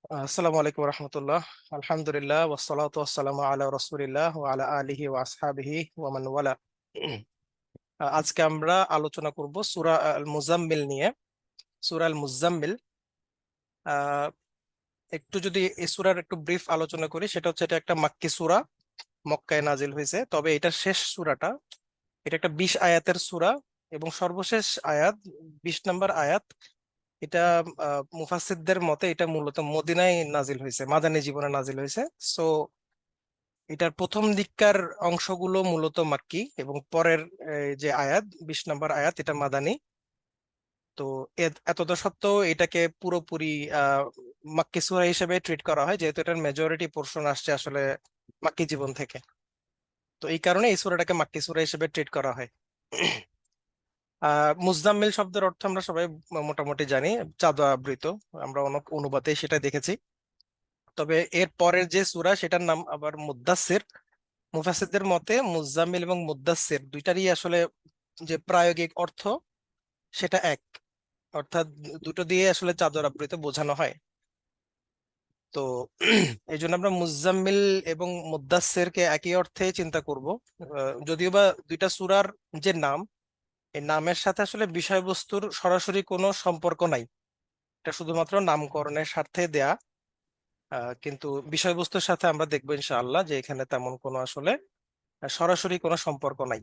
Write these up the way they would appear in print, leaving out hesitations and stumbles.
আসসালামু আলাইকুম রহমতুল্লাহ। আলহামদুলিল্লাহ ওয়াসসালাতু ওয়াসসালামু আলা রাসূলিল্লাহ ওয়া আলা আলিহি ওয়া আসহাবিহি ওয়া মান ওয়ালা। আজকে আমরা আলোচনা করব সূরা আল মুজাম্মিল নিয়ে। সূরা আল মুজাম্মিল, আহ, একটু যদি এই সূরার একটু ব্রিফ আলোচনা করি, সেটা হচ্ছে এটা একটা মাক্কি সূরা, মক্কায় নাজিল হয়েছে। তবে এটা শেষ সূরাটা, এটা একটা 20 আয়াতের সূরা এবং সর্বশেষ আয়াত 20 নম্বর আয়াত। এটা মুফাসসিরদের মতে এটা মূলত মদিনায় নাজিল হয়েছে, মাদানী জীবনে নাজিল হয়েছে। সো এটার প্রথম দিককার অংশগুলো মূলত মাক্কি এবং পরের যে আয়াত 20 নম্বর আয়াত এটা মাদানী। তো এতটা সত্ত্বেও এটাকে পুরোপুরি আহ মাক্কি সূরা হিসেবে ট্রিট করা হয়, যেহেতু এটার মেজরিটি পোর্শন আসছে আসলে মাক্কি জীবন থেকে। তো এই কারণে এই সূরাটাকে মাক্কি সূরা হিসেবে ট্রিট করা হয়। মুজাম্মিল শব্দের অর্থ আমরা সবাই মোটামুটি জানি, চাদর আবৃত। আমরা অনেক অনুবাদে সেটা দেখেছি। তবে এর পরের যে সূরা সেটার নাম আবার মুদ্দাসসির। মুফাসসিরদের মতে মুজাম্মিল এবং মুদ্দাসসির দুইটারই আসলে যে প্রায়োগিক অর্থ সেটা এক, অর্থাৎ দুটো দিয়ে আসলে চাদর আবৃত বোঝানো হয়। তো এই জন্য আমরা মুজাম্মিল এবং মুদ্দাসসিরকে একই অর্থে চিন্তা করব। যদিও বা দুইটা সূরার যে নাম, এই নামের সাথে আসলে বিষয়বস্তুর সরাসরি কোনো সম্পর্ক নাই, এটা শুধুমাত্র নামকরণের স্বার্থে দেয়া। কিন্তু বিষয়বস্তুর সাথে আমরা দেখবো ইনশাআল্লাহ যে এখানে তেমন কোনো আসলে সরাসরি কোনো সম্পর্ক নাই।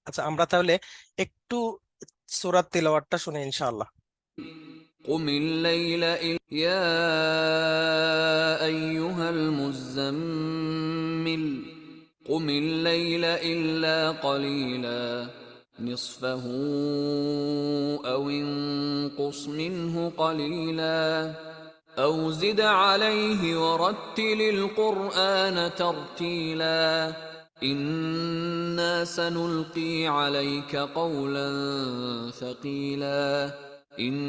আচ্ছা, আমরা তাহলে একটু সূরাত তিলাওয়াতটা শুনি ইনশাআল্লাহ। قم الليل يا أيها المزمل قم الليل إلا قليلا نصفه أو انقص منه قليلا أو زد عليه ورتل القرآن ترتيلا إنا سنلقي عليك قولا ثقيلا إن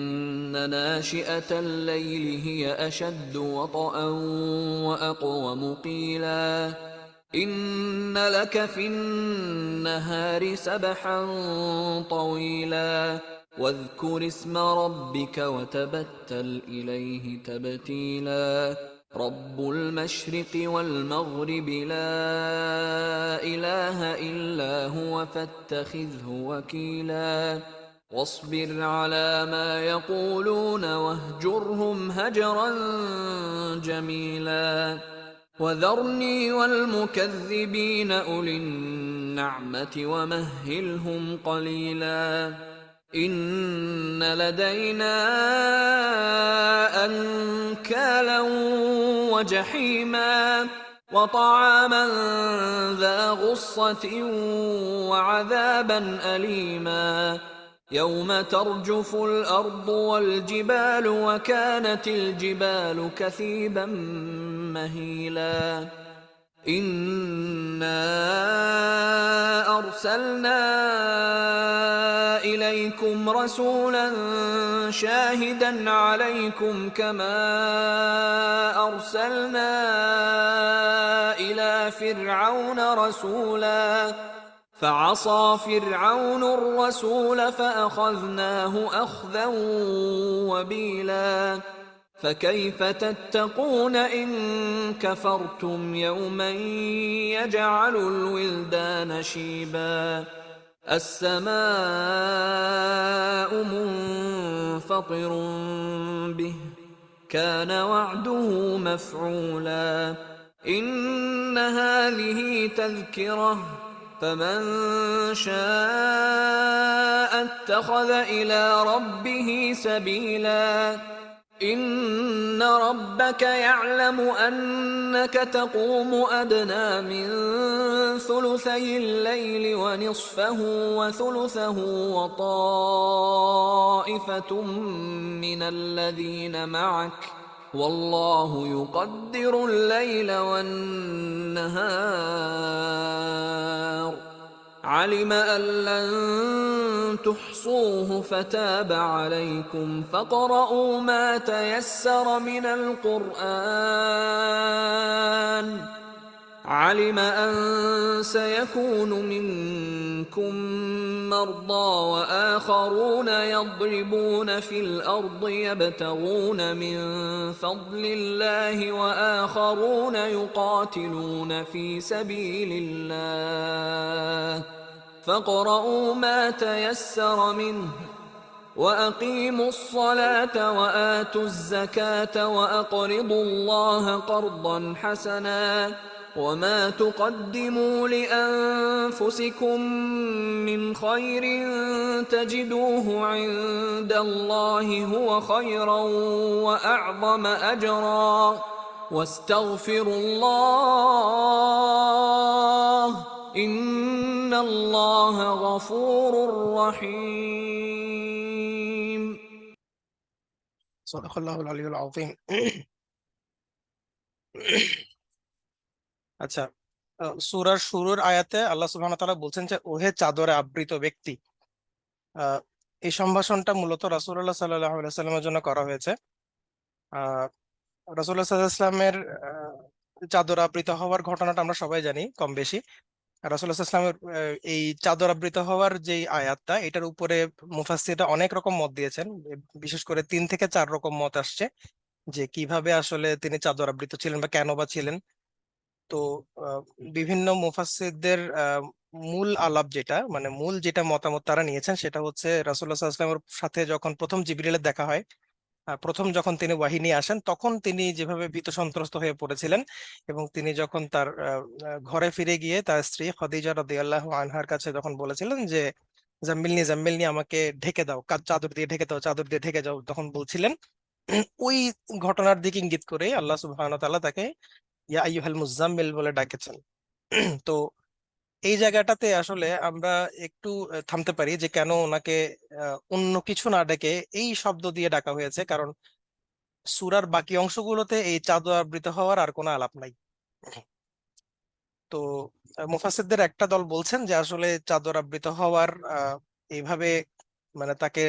ناشئة الليل هي أشد وطئا وأقوم قيلا إن لك في النهار سبحا طويلا واذكر اسم ربك وتبتل إليه تبتيلا رب المشرق والمغرب لا إله إلا هو فاتخذه وكيلا واصبر على ما يقولون واهجرهم هجرا جميلا وذرني والمكذبين أولي النعمة ومهلهم قليلا إن لدينا أنكالا وجحيما وطعاما ذا غصة وعذابا أليما يوم ترجف الأرض والجبال وكانت الجبال كثيبا مهيلا إنا أرسلنا إليكم رسولا شاهدا عليكم كما أرسلنا إلى فرعون رسولا فعصى فرعون الرسول فأخذناه أخذا وبيلا فكيف تتقون إن كفرتم يوما يجعل الولدان شيبا السماء منفطر به كان وعده مفعولا إن هذه تذكرة فمن شاء اتخذ إلى ربه سبيلا إن ربك يعلم أنك تقوم أدنى من ثلثي الليل ونصفه وثلثه وطائفة من الذين معك والله يقدر الليل والنهار علم أن لن تحصوه فتاب عليكم فاقرؤوا ما تيسر من القرآن علم أن سيكون منكم مرضى وآخرون يضربون في الأرض يبتغون من فضل الله وآخرون يقاتلون في سبيل الله فاقرؤوا ما تيسر منه وأقيموا الصلاة وآتوا الزكاة وأقرضوا الله قرضا حسنا وما تقدموا لأنفسكم من خير تجدوه عند الله هو خيرا وأعظم أجرا واستغفروا الله إن الله غفور رحيم. সাদাকাল্লাহুল আলিয়্যুল আযীম। আচ্ছা, সূরার শুরুর আয়াতে আল্লাহ সুবহানাহু ওয়া তাআলা বলছেন যে ওহে চাদরে আবৃত ব্যক্তি। এই সম্ভাষণটা মূলত রাসূলুল্লাহ সাল্লাল্লাহু আলাইহি ওয়াসাল্লামের জন্য করা হয়েছে। রাসূলুল্লাহ সাল্লাল্লাহু আলাইহি ওয়াসাল্লামের চাদর আবৃত হওয়ার ঘটনাটা আমরা সবাই জানি কম বেশি। রাসূলুল্লাহ সাল্লাল্লাহু আলাইহি ওয়াসাল্লামের এই চাদর আবৃত হওয়ার যে আয়াতটা, এটার উপরে মুফাসসিররা অনেক রকম মত দিয়েছেন। বিশেষ করে 3 থেকে 4 রকম মত আসছে যে কিভাবে আসলে তিনি চাদর আবৃত ছিলেন বা কেন বা ছিলেন। তো বিভিন্ন মুফাসসিরদের মূল আলাপ যেটা, মানে মূল যেটা মতামত তারা নিয়েছেন, সেটা হচ্ছে রাসূলুল্লাহ সাল্লাল্লাহু আলাইহি ওয়াসাল্লামের সাথে যখন প্রথম জিবরিলের দেখা হয়, প্রথম যখন তিনি ওয়াহী নিয়ে আসেন, তখন তিনি যেভাবে ভীত সন্ত্রস্ত হয়ে পড়েছিলেন এবং তিনি যখন তার ঘরে ফিরে গিয়ে তার স্ত্রী খাদিজা রাদিয়াল্লাহু আনহার কাছে যখন বলেছিলেন যে জাম্মিলনি জাম্মিলনি, আমাকে ঢেকে দাও, চাদর দিয়ে ঢেকে দাও, চাদর দিয়ে ঢেকে যাও, তখন বলছিলেন। ওই ঘটনার দিকে ইঙ্গিত করে আল্লাহ সুবহানাহু ওয়া তাআলা তাকে ইয়া আইয়ুহাল মুজাম্মিল বলে ডাকেছেন। তো এই জায়গাটাতে আসলে আমরা একটু থামতে পারি যে কেন ওনাকে অন্য কিছু না ডেকে এই শব্দ দিয়ে ডাকা হয়েছে, কারণ সূরার বাকি অংশগুলোতে এই চাদর আবৃত হওয়ার আর কোনো আলাপ নাই। তো মুফাসসিরদের একটা দল বলছেন যে আসলে চাদর আবৃত হওয়ার এইভাবে মানে তাকে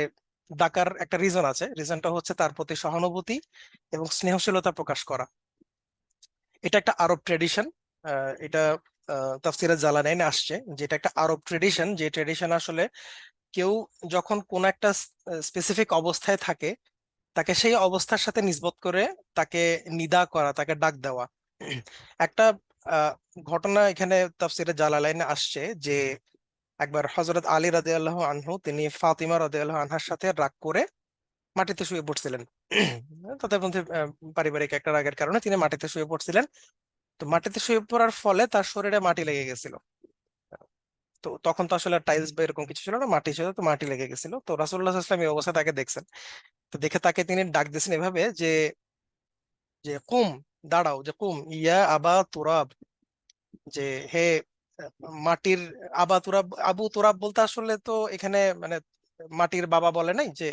ডাকার একটা রিজন আছে। রিজনটা হচ্ছে তার প্রতি সহানুভূতি এবং স্নেহশীলতা প্রকাশ করা। এটা একটা আরব ট্রেডিশন। এটা তাফসিরে জালালাইনে আসছে, যেটা একটা আরব ট্রেডিশন, যে ট্রেডিশন আসলে কেউ যখন কোন একটা স্পেসিফিক অবস্থায় থাকে, তাকে সেই অবস্থার সাথে নিসবত করে তাকে নিদা করা, তাকে ডাক দেওয়া। একটা আহ, ঘটনা এখানে তাফসিরে জালালাইনে আসছে যে একবার হযরত আলী রাদিয়াল্লাহু আনহু তিনি ফাতিমা রাদিয়াল্লাহু আনহার সাথে রাগ করে মাটিতে শুয়ে পড়ছিলেন। তাদের মধ্যে পারিবারিক একটা রাগের কারণে তিনি মাটিতে শুয়ে পড়ছিলেন। তো মাটিতে শুয়ে পড়ার ফলে তার শরীরে মাটি লেগে গেছিল। তো তখন তো আসলে টাইলস বা এরকম কিছু ছিল না, মাটি ছিল, তো মাটি লেগে গেছিল। তো রাসূলুল্লাহ সাল্লাল্লাহু আলাইহি ওয়াসাল্লাম এই অবস্থা তাকে দেখছেন। তো দেখে তাকে তিনি ডাক দিয়েছেন এভাবে যে যে কুম, দাঁড়াও, যে কুম ইয়া আবা তুরাব, যে হে মাটির আবা তুরাব। আবু তুরাব বলতে আসলে তো এখানে মানে মাটির বাবা বলে নাই, যে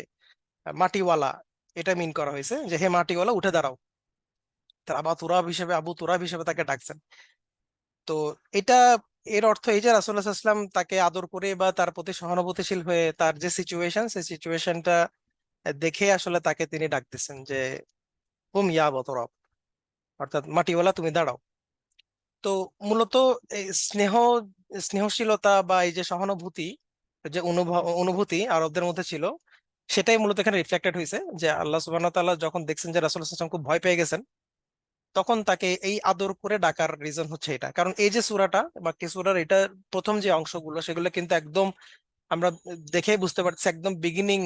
মাটিওয়ালা, এটা মিন করা হয়েছে যে হে মাটিওয়ালা উঠে দাঁড়াও। তার আবু তুরাব হিসেবে তাকে ডাকছেন। তো এটা, এর অর্থ এই যে রাসূলুল্লাহ সাল্লাল্লাহু আলাইহি ওয়াসাল্লাম তাকে আদর করে বা তার প্রতি সহানুভূতিশীল হয়ে তার যে সিচুয়েশন, সেই সিচুয়েশনটা দেখে আসলে তাকে তিনি ডাকতেছেন যে কুম ইয়া আবা তুরাব, অর্থাৎ মাটিওয়ালা তুমি দাঁড়াও। তো মূলত এই স্নেহশীলতা বা এই যে সহানুভূতি, যে অনুভূতি আরবদের মধ্যে ছিল, সেটাই মূলত এখানে রিফ্লেক্টেড হয়েছে। যে আল্লাহ সুবহানাহু ওয়া তাআলা যখন দেখছেন যে রাসূলুল্লাহ সাল্লাল্লাহু আলাইহি ওয়াসাল্লাম খুব ভয় পেয়ে গেছেন, তখন তাকে এই আদর করে ডাকার রিজন হচ্ছে এটা। কারণ এই যে সূরাটা বা কি সূরার এটা প্রথম যে অংশগুলো, সেগুলো কিন্তু একদম আমরা দেখেই বুঝতে পারছি একদম বিগিনিং,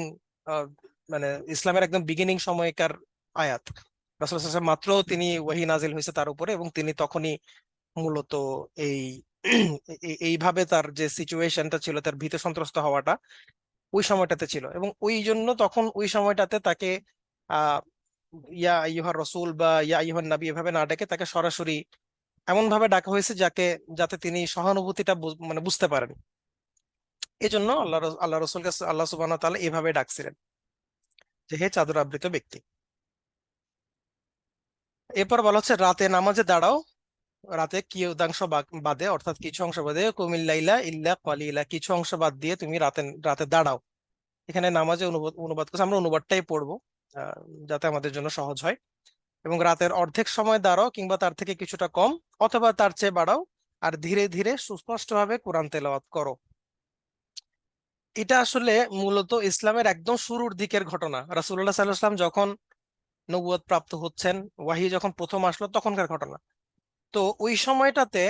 মানে ইসলামের একদম বিগিনিং সময়কার আয়াত। রাসূলুল্লাহ সাল্লাল্লাহু আলাইহি ওয়াসাল্লাম মাত্র তিনি ওহী নাজিল হয়েছে তার উপরে, এবং তিনি তখনই মূলত এই এইভাবে তার যে সিচুয়েশনটা ছিল, তার ভীত সন্ত্রস্ত হওয়াটা ওই সময়টাতে ছিল, এবং ওই জন্য তখন ওই সময়টাতে তাকে আহ ইয়া আইয়ুহার রসুল বা ইয়া আইয়ুহান নবী এভাবে না ডেকে তাকে সরাসরি এমন ভাবে ডাকা হয়েছে যাতে তিনি সহানুভূতিটা মানে বুঝতে পারেন। এই জন্য আল্লাহ রসুলকে আল্লাহ সুবহানাহু ওয়া তাআলা এভাবে ডাকছিলেন যে হে চাদর আবৃত ব্যক্তি। এরপর বলা হচ্ছে রাতে নামাজে দাঁড়াও, রাতে কিয়দাংশ বাদে, অর্থাৎ কিছু অংশ বাদে, কুমিল লাইলা ইল্লা কলিলা, কিছু অংশ বাদ দিয়ে তুমি রাতে রাতে দাঁড়াও। এখানে নামাজে অনুবাদ করছে, আমরা অনুবাদটাই পড়বো আহ, যাতে আমাদের জন্য সহজ হয়। এবং রাতের অর্ধেক সময় দাঁড়াও কিংবা তার থেকে কিছুটা কম, অথবা তার চেয়ে বাড়াও, আর ধীরে ধীরে সুস্পষ্টভাবে কোরআন তেলাওয়াত করো। এটা আসলে মূলত ইসলামের একদম শুরুর দিকের ঘটনা। রাসূলুল্লাহ সাল্লাল্লাহু আলাইহি ওয়াসাল্লাম যখন নবুয়ত প্রাপ্ত হচ্ছেন, ওয়াহি যখন প্রথম আসলো তখনকার ঘটনা। তো ওই সময়টাতে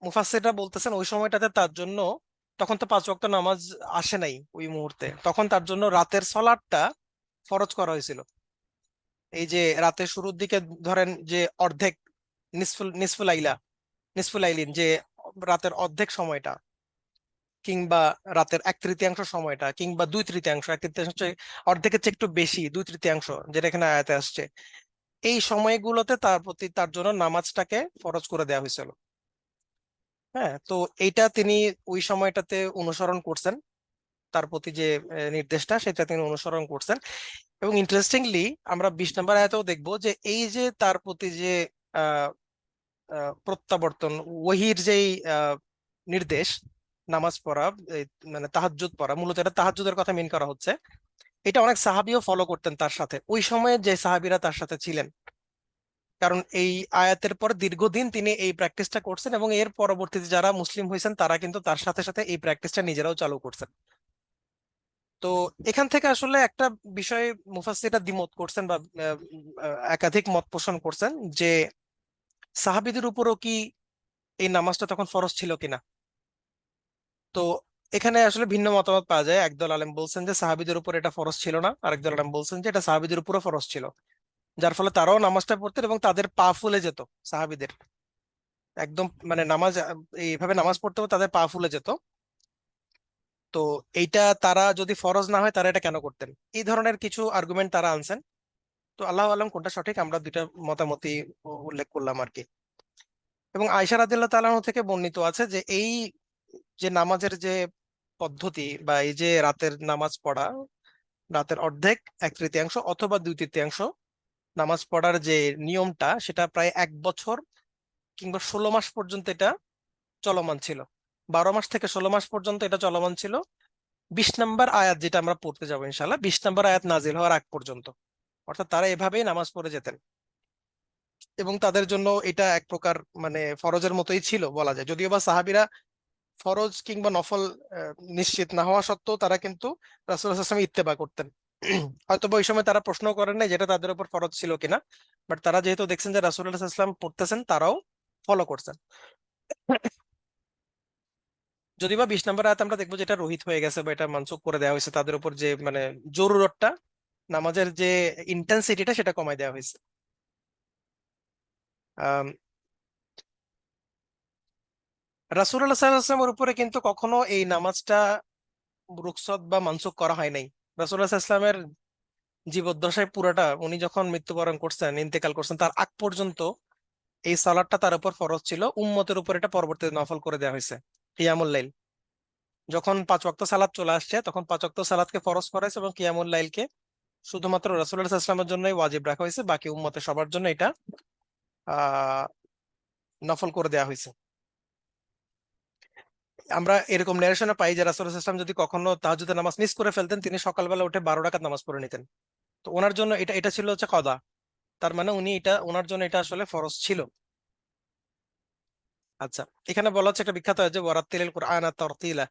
মুফাসসিররা বলতেছেন ওই সময়টাতে তার জন্য, তখন তো 5 ওয়াক্ত নামাজ আসে নাই ওই মুহূর্তে, তখন তার জন্য রাতের সলাটটা ফরজ করা হয়েছিল। এই যে রাতের শুরুর দিকে ধরেন যে অর্ধেক, নিসফুল নিসফুল আইলা, নিসফুল আইলিন, যে রাতের অর্ধেক সময়টা, কিংবা রাতের 1/3 সময়টা, কিংবা 2/3, 1/3 অর্ধেকের চেয়ে একটু বেশি, 2/3, যেটা এখানে আয়াতে আসছে, এই সময়গুলোতে তার প্রতি, তার জন্য নামাজটাকে ফরজ করে দেওয়া হয়েছিল। হ্যাঁ, তো এইটা তিনি ওই সময়টাতে অনুসরণ করছেন, তার প্রতি যে নির্দেশটা সেটা তিনি অনুসরণ করছেন। এবং ইন্টারেস্টিংলি আমরা 20 নম্বর আয়াতেও দেখবো যে এই যে তার প্রতি যে আহ প্রত্যাবর্তন, ওহির যেই নির্দেশ, নামাজ পড়া, এই মানে তাহাজ্জুদ পড়া, মূলত এটা তাহাজ্জুদের কথা মিন করা হচ্ছে, এটা অনেক সাহাবীও ফলো করতেন তার সাথে, ওই সময়ে যে সাহাবীরা তার সাথে ছিলেন। কারণ এই আয়াতের পর দীর্ঘদিন তিনি এই প্র্যাকটিসটা করছেন, এবং এর পরবর্তীতে যারা মুসলিম হয়েছেন তারা কিন্তু তার সাথে সাথে এই প্র্যাকটিসটা নিজেরাও চালু করছেন। তো এখান থেকে আসলে একটা বিষয় মুফাসসিররা দ্বিমত করছেন, বা একাধিক মত পোষণ করছেন, যে সাহাবীদের উপরও কি এই নামাজটা তখন ফরজ ছিল কিনা। তো এখানে আসলে ভিন্ন মতামত পাওয়া যায়। একদল আলেম বলছেন যে সাহাবীদের উপর এটা ফরজ ছিল না, আরেকদল আলেম বলছেন যে এটা সাহাবীদের উপরও ফরজ ছিল, যার ফলে তারাও নামাজটা পড়তেন এবং তাদের পা ফুলে যেত। সাহাবীদের একদম মানে নামাজ, এইভাবে নামাজ পড়তেও তাদের পা ফুলে যেত। তো এইটা তারা যদি ফরজ না হয় তারা এটা কেন করতেন, এই ধরনের কিছু আর্গুমেন্ট তারা আনছেন। তো আল্লাহ আলম কোনটা সঠিক, আমরা দুইটা মতামতই উল্লেখ করলাম আর কি। এবং আয়েশা রাদিয়াল্লাহু তাআলা আনহা থেকে বর্ণিত আছে যে এই যে নামাজের যে পদ্ধতি, বা এই যে রাতের নামাজ পড়া, রাতের অর্ধেক, 1/3 অথবা 2/3 নামাজ পড়ার যে নিয়মটা, সেটা প্রায় 1 বছর কিংবা 16 মাস পর্যন্ত এটা চলমান ছিল। 12 মাস থেকে 16 মাস পর্যন্ত এটা চলমান ছিল। 20 নম্বর আয়াত যেটা আমরা পড়তে যাবো ইনশাল্লাহ, 20 নম্বর আয়াত নাজিল হওয়ার আগ পর্যন্ত, অর্থাৎ তারা এভাবেই নামাজ পড়ে যেতেন। এবং তাদের জন্য এটা এক প্রকার মানে ফরজের মতোই ছিল বলা যায়, যদিও বা সাহাবীরা ফরজ কিংবা নফল নিশ্চিত না হওয়া সত্ত্বেও তারা কিন্তু রাসূলুল্লাহ সাল্লাল্লাহু আলাইহি ওয়াসাল্লাম ইত্তেবা করতেন। হয়তো ওই সময় তারা প্রশ্ন করেন নাই যেটা তাদের উপর ফরজ ছিল কিনা, বাট তারা যেহেতু দেখছেন যে রাসূলুল্লাহ সাল্লাল্লাহু আলাইহি ওয়াসাল্লাম পড়তেছেন, তারাও ফলো করছেন। যদি বা 20 নম্বর আয়াত আমরা দেখবো যেটা রহিত হয়ে গেছে, বা এটা মানসুখ করে দেওয়া হয়েছে, তাদের উপর যে মানে জরুরতটা, নামাজের যে ইন্টেন্সিটিটা সেটা কমায় দেওয়া হয়েছে। আহ রাসূলুল্লাহ সাল্লাল্লাহু আলাইহি ওয়াসাল্লামের উপরে কিন্তু কখনো এই নামাজটা রুখসত বা মানসুখ করা হয় নাই। রাসূলুল্লাহ সাল্লাল্লাহু আলাইহি ওয়াসাল্লামের জীবদ্দশায় পুরাটা, উনি যখন মৃত্যুবরণ করছেন, ইন্তেকাল করছেন, তার আগ পর্যন্ত এই সালাদটা তার উপর ফরজ ছিল। উম্মতের উপর এটা পরবর্তীতে নফল করে দেওয়া হয়েছে। কিয়ামুল লাইল, যখন 5 ওয়াক্ত সালাত চলে আসছে তখন 5 ওয়াক্ত সালাতকে ফরজ করা হয়েছে, এবং কিয়ামুল লাইলকে শুধুমাত্র রাসূলুল্লাহ সাল্লাল্লাহু আলাইহি ওয়াসাল্লামের জন্যই ওয়াজিব রাখা হয়েছে, বাকি উম্মতের সবার জন্য এটা আহ নফল করে দেওয়া হয়েছে। আমরা এরকম নারেশনে পাই যে রাসূলুল্লাহ সাল্লাল্লাহু আলাইহি ওয়াসাল্লাম যদি কখনো তাহাজ্জুদের নামাজ মিস করে ফেলতেন, তিনি সকালবেলা উঠে 12 রাকাত নামাজ পড়ে নিতেন। তো ওনার জন্য এটা এটা ছিল হচ্ছে কদা, তার মানে উনি এটা, ওনার জন্য এটা আসলে ফরজ ছিল। আচ্ছা, এখানে বলা হচ্ছে একটা বিখ্যাত আছে ওয়ারাত্তিলিল কুরআনা তারতিলা।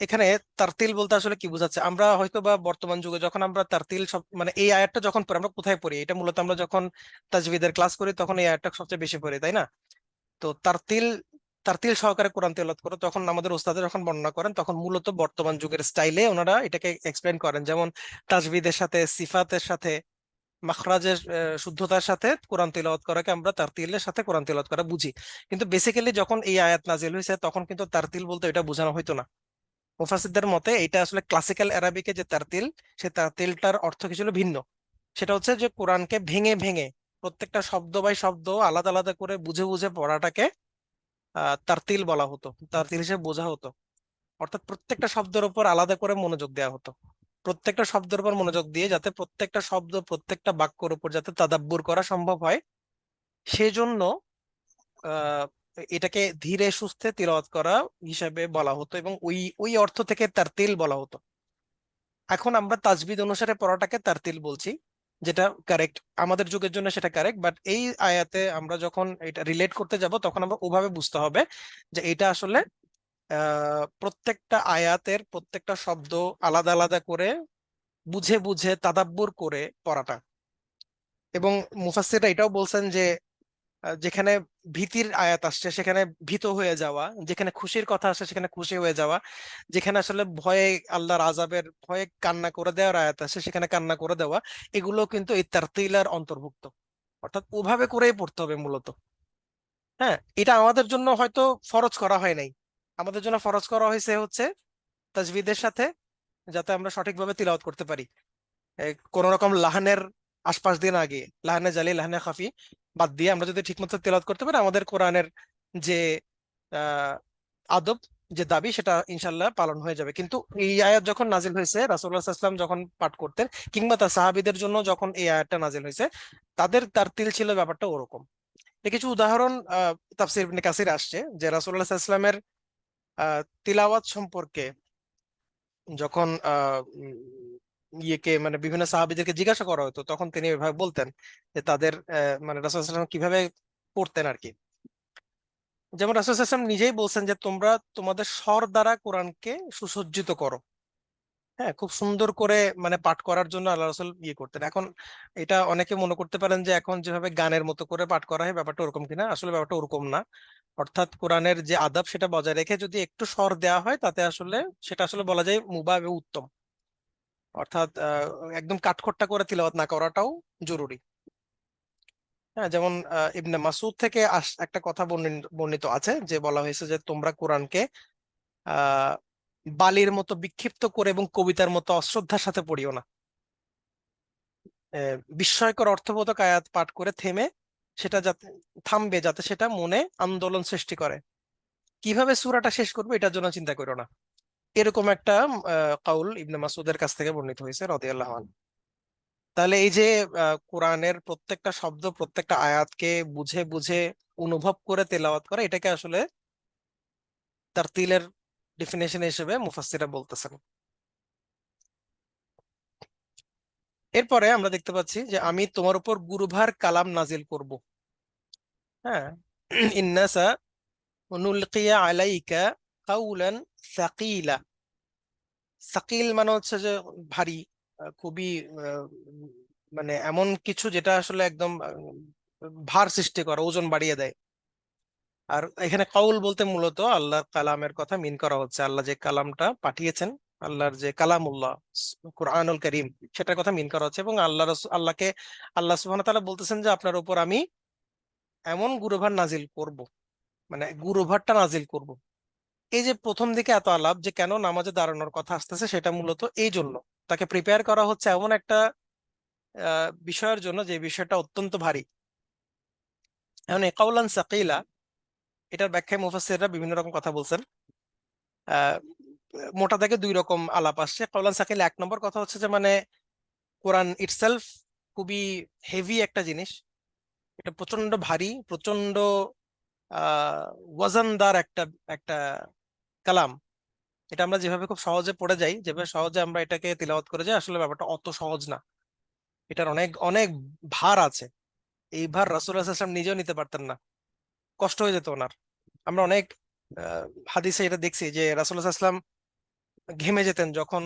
এখানে তারতিল বলতে আসলে কি বোঝাচ্ছে, আমরা হয়তো বা বর্তমান যুগে যখন আমরা তারতিল সব মানে এই আয়াতটা যখন পড়ি, আমরা কোথায় পড়ি এটা, মূলত আমরা যখন তাজবিদের ক্লাস করি তখন এই আয়াতটা সবচেয়ে বেশি পড়ি, তাই না? তো তারতিল, তারতিল সহকারে কোরআন তেলাওয়াত করো, তখন আমাদের ওস্তাদে যখন বর্ণনা করেন তখন মূলত বর্তমান যুগের স্টাইলে ওনারা এটাকে এক্সপ্লেন করেন, যেমন তাজবিদের সাথে, সিফাতের সাথে, মাখরাজের শুদ্ধতার সাথে কোরআন তিলাওয়াত করাকে আমরা তারতিলের সাথে কোরআন তিলাওয়াত করা বুঝি। কিন্তু বেসিক্যালি যখন এই আয়াত নাজিল হয়েছে তখন কিন্তু তারতিল বলতে এটা বোঝানো হইতো না। মুফাসসিরদের মতে এটা আসলে ক্লাসিক্যাল আরবিকে যে তারতিল, সে তারতিলটার অর্থ কিছু হলো ভিন্ন। সেটা হচ্ছে যে কোরআনকে ভেঙে ভেঙে প্রত্যেকটা শব্দ বাই শব্দ আলাদা আলাদা করে বুঝে বুঝে পড়াটাকে তারতিল বলা হতো, তারতিল হিসেবে বোঝা হতো। অর্থাৎ প্রত্যেকটা শব্দের উপর আলাদা করে মনোযোগ দেওয়া হতো, প্রত্যেকটা শব্দের উপর মনোযোগ দিয়ে যাতে প্রত্যেকটা শব্দ, প্রত্যেকটা বাক্যর উপর যাতে তাদাব্বুর করা সম্ভব হয়, সেজন্য আহ এটাকে ধীরে সুস্থে তিলাওয়াত করা হিসাবে বলা হতো, এবং ওই ওই অর্থ থেকে তারতিল বলা হতো। এখন আমরা তাজবিদ অনুসারে পড়াটাকে তারতিল বলছি। যেটা কারেক্ট, আমাদের যুগের জন্য সেটা কারেক্ট, বাট এই আয়াতে আমরা যখন এটা রিলেট করতে যাব তখন আমরা ওভাবে বুঝতে হবে যে এটা আসলে প্রত্যেকটা আয়াতের প্রত্যেকটা শব্দ আলাদা আলাদা করে বুঝে বুঝে তাদাব্বুর করে পড়াটা। এবং মুফাসসিররা এটাও বলছেন যে যেখানে ভীতির আয়াত আসছে সেখানে ভীত হয়ে যাওয়া, যেখানে খুশির কথা আসছে সেখানে খুশি হয়ে যাওয়া, যেখানে আসলে ভয়ে আল্লাহর আযাবের ভয়ে কান্না করে দেওয়ার আয়াত আসছে সেখানে কান্না করে দেওয়া, এগুলো কিন্তু এই তারতিলার অন্তর্ভুক্ত। অর্থাৎ ওভাবে করেই পড়তে হবে মূলত। হ্যাঁ, এটা আমাদের জন্য হয়তো ফরজ করা হয় নাই, আমাদের জন্য ফরজ করা হয়েছে হচ্ছে তাজবিদের সাথে, যাতে আমরা সঠিকভাবে তিলাওয়াত করতে পারি। কোন রকম লাহানের আশপাশ দিয়ে না গিয়ে, লাহানে জালি লাহানে খাফি বাদ দিয়ে আমরা যদি ঠিকমতো তেলাওয়াত করতে পারি, আমাদের কোরআনের যে আহ আদব, যে দাবি, সেটা ইনশাল্লাহ পালন হয়ে যাবে। কিন্তু এই আয়াত যখন নাজিল হয়েছে, রাসূলুল্লাহ সাল্লাল্লাহু আলাইহি ওয়াসাল্লাম যখন পাঠ করতেন, কিংবা তার সাহাবীদের জন্য যখন এই আয়াতটা নাজিল হয়েছে, তাদের তার তিল ছিল ব্যাপারটা ওরকম। কিছু উদাহরণ তাফসীর ইবনে কাসির আসছে যে রাসূলুল্লাহ সাল্লাল্লাহু আলাইহি ওয়াসাল্লামের তিলাওয়াত সম্পর্কে যখন ইয়েকে মানে বিভিন্ন সাহাবীদেরকে জিজ্ঞাসা করা হতো, তখন তিনি এভাবে বলতেন যে তাদের মানে রাসূল সাল্লাল্লাহু আলাইহি ওয়াসাল্লাম কিভাবে পড়তেন আর কি। যেমন রাসূল সাল্লাল্লাহু আলাইহি ওয়াসাল্লাম নিজেই বলছেন যে তোমরা তোমাদের স্বর দ্বারা কোরআনকে সুসজ্জিত করো। হ্যাঁ, খুব সুন্দর করে মানে পাঠ করার জন্য আল্লাহ রাসূল ইয়ে করতেন। এখন এটা অনেকে মনে করতে পারেন যে এখন যেভাবে গানের মতো করে পাঠ করা হয় ব্যাপারটা ওরকম কিনা, আসলে ব্যাপারটা ওরকম না। অর্থাৎ কোরআনের যে আদাব সেটা বজায় রেখে যদি একটু স্বর দেওয়া হয়, তাতে আসলে সেটা আসলে বলা যায় মুবাহ এবং উত্তম। অর্থাৎ একদম কাঠখোট্টা করে তিলাওয়াত না করাটাও জরুরি। হ্যাঁ, যেমন ইবনে মাসুদ থেকে একটা কথা বর্ণিত আছে যে বলা হয়েছে যে তোমরা কোরআনকে আহ বালির মতো বিক্ষিপ্ত করে এবং কবিতার মতো অশ্রদ্ধার সাথে পড়িও না। বিস্ময়কর অর্থবোধক আয়াত পাঠ করে থেমে সেটা যাতে থামবে, যাতে সেটা মনে আন্দোলন সৃষ্টি করে। কিভাবে সূরাটা শেষ করবে এটার জন্য চিন্তা করো না। এরকম একটা কাউল ইবনে মাসুদের কাছ থেকে বর্ণিত হয়েছে রাদিয়াল্লাহু আনহু। তাহলে এই যে কোরআনের প্রত্যেকটা শব্দ প্রত্যেকটা আয়াতকে বুঝে বুঝে অনুভব করে তেলাওয়াত করা, এটাকে আসলে তার তিলের ডেফিনেশন হিসেবে মুফাসসিররা বলতেছেন। এরপরে আমরা দেখতে পাচ্ছি যে আমি তোমার উপর গুরুভার কালাম নাজিল করব। হ্যাঁ, ইন্না সানুলকিয়া আলাইকা কাউলান সাকিলা। সাকিল মানে হচ্ছে যে ভারী, খুবই আহ, মানে এমন কিছু যেটা আসলে একদম ভার সৃষ্টি করে, ওজন বাড়িয়ে দেয়। আর এখানে কাউল বলতে মূলত আল্লাহর কালামের কথা মিন করা হচ্ছে, আল্লাহ যে কালামটা পাঠিয়েছেন, আল্লাহর যে কালামুল্লাহ কুরআনুল করিম, সেটার কথা মিন করা হচ্ছে। এবং আল্লাহকে আল্লাহ সুবহানাহু ওয়া তাআলা বলতেছেন যে আপনার উপর আমি এমন গুরুভার নাজিল করব, মানে গুরুভারটা নাজিল করব। এই যে প্রথম দিকে এত আলাপ যে কেন নামাজে দাঁড়ানোর কথা আসতেছে, সেটা মূলত এই জন্য তাকে প্রিপেয়ার করা হচ্ছে এমন একটা বিষয়ের জন্য যে বিষয়টা অত্যন্ত ভারী। এখন এই কাউলান সাকিলা, এটার ব্যাখ্যায় মুফাসসিররা বিভিন্ন রকম কথা বলছেন। আহ মোটা দাগে দুই রকম আলাপ আসছে। কাউলান সাকিলা, এক নম্বর কথা হচ্ছে যে মানে কোরআন ইটসেলফ খুবই হেভি একটা জিনিস, এটা প্রচন্ড ভারী, প্রচন্ড আহ ওয়াজানদার একটা একটা কালাম। এটা আমরা যেভাবে খুব সহজে পড়ে যাই, যেভাবে সহজে আমরা এটাকে তিলাওয়াত করে যাই, আসলে ব্যাপারটা অত সহজ না। এটার অনেক অনেক ভার আছে। এই ভার রাসূলুল্লাহ সাল্লাল্লাহু আলাইহি ওয়াসাল্লাম নিজেও নিতে পারতেন না, কষ্ট হয়ে যেত ওনার। আমরা অনেক হাদিসে এটা দেখছি যে রাসূলুল্লাহ সাল্লাল্লাহু আলাইহি ওয়াসাল্লাম ঘেমে যেতেন যখন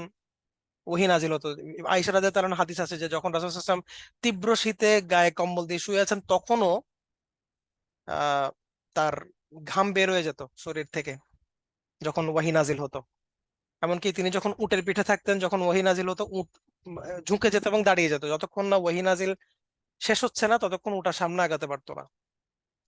ওহী নাজিল হতো। আয়েশা রাদিয়াল্লাহু তাআলার হাদিস আছে যে যখন রাসূলুল্লাহ সাল্লাল্লাহু আলাইহি ওয়াসাল্লাম তীব্র শীতে গায়ে কম্বল দিয়ে শুয়ে আছেন, তখনও আহ তার ঘাম বের হয়ে যেত শরীর থেকে যখন ওহী নাজিল হতো। এমনকি তিনি যখন উটের পিঠে থাকতেন, যখন ওহী নাজিল হতো, উট ঝুঁকে যেত এবং দাঁড়িয়ে যেত, যতক্ষণ না ওহী নাজিল শেষ হচ্ছে না ততক্ষণ উটার সামনে আগাতে পারতো না।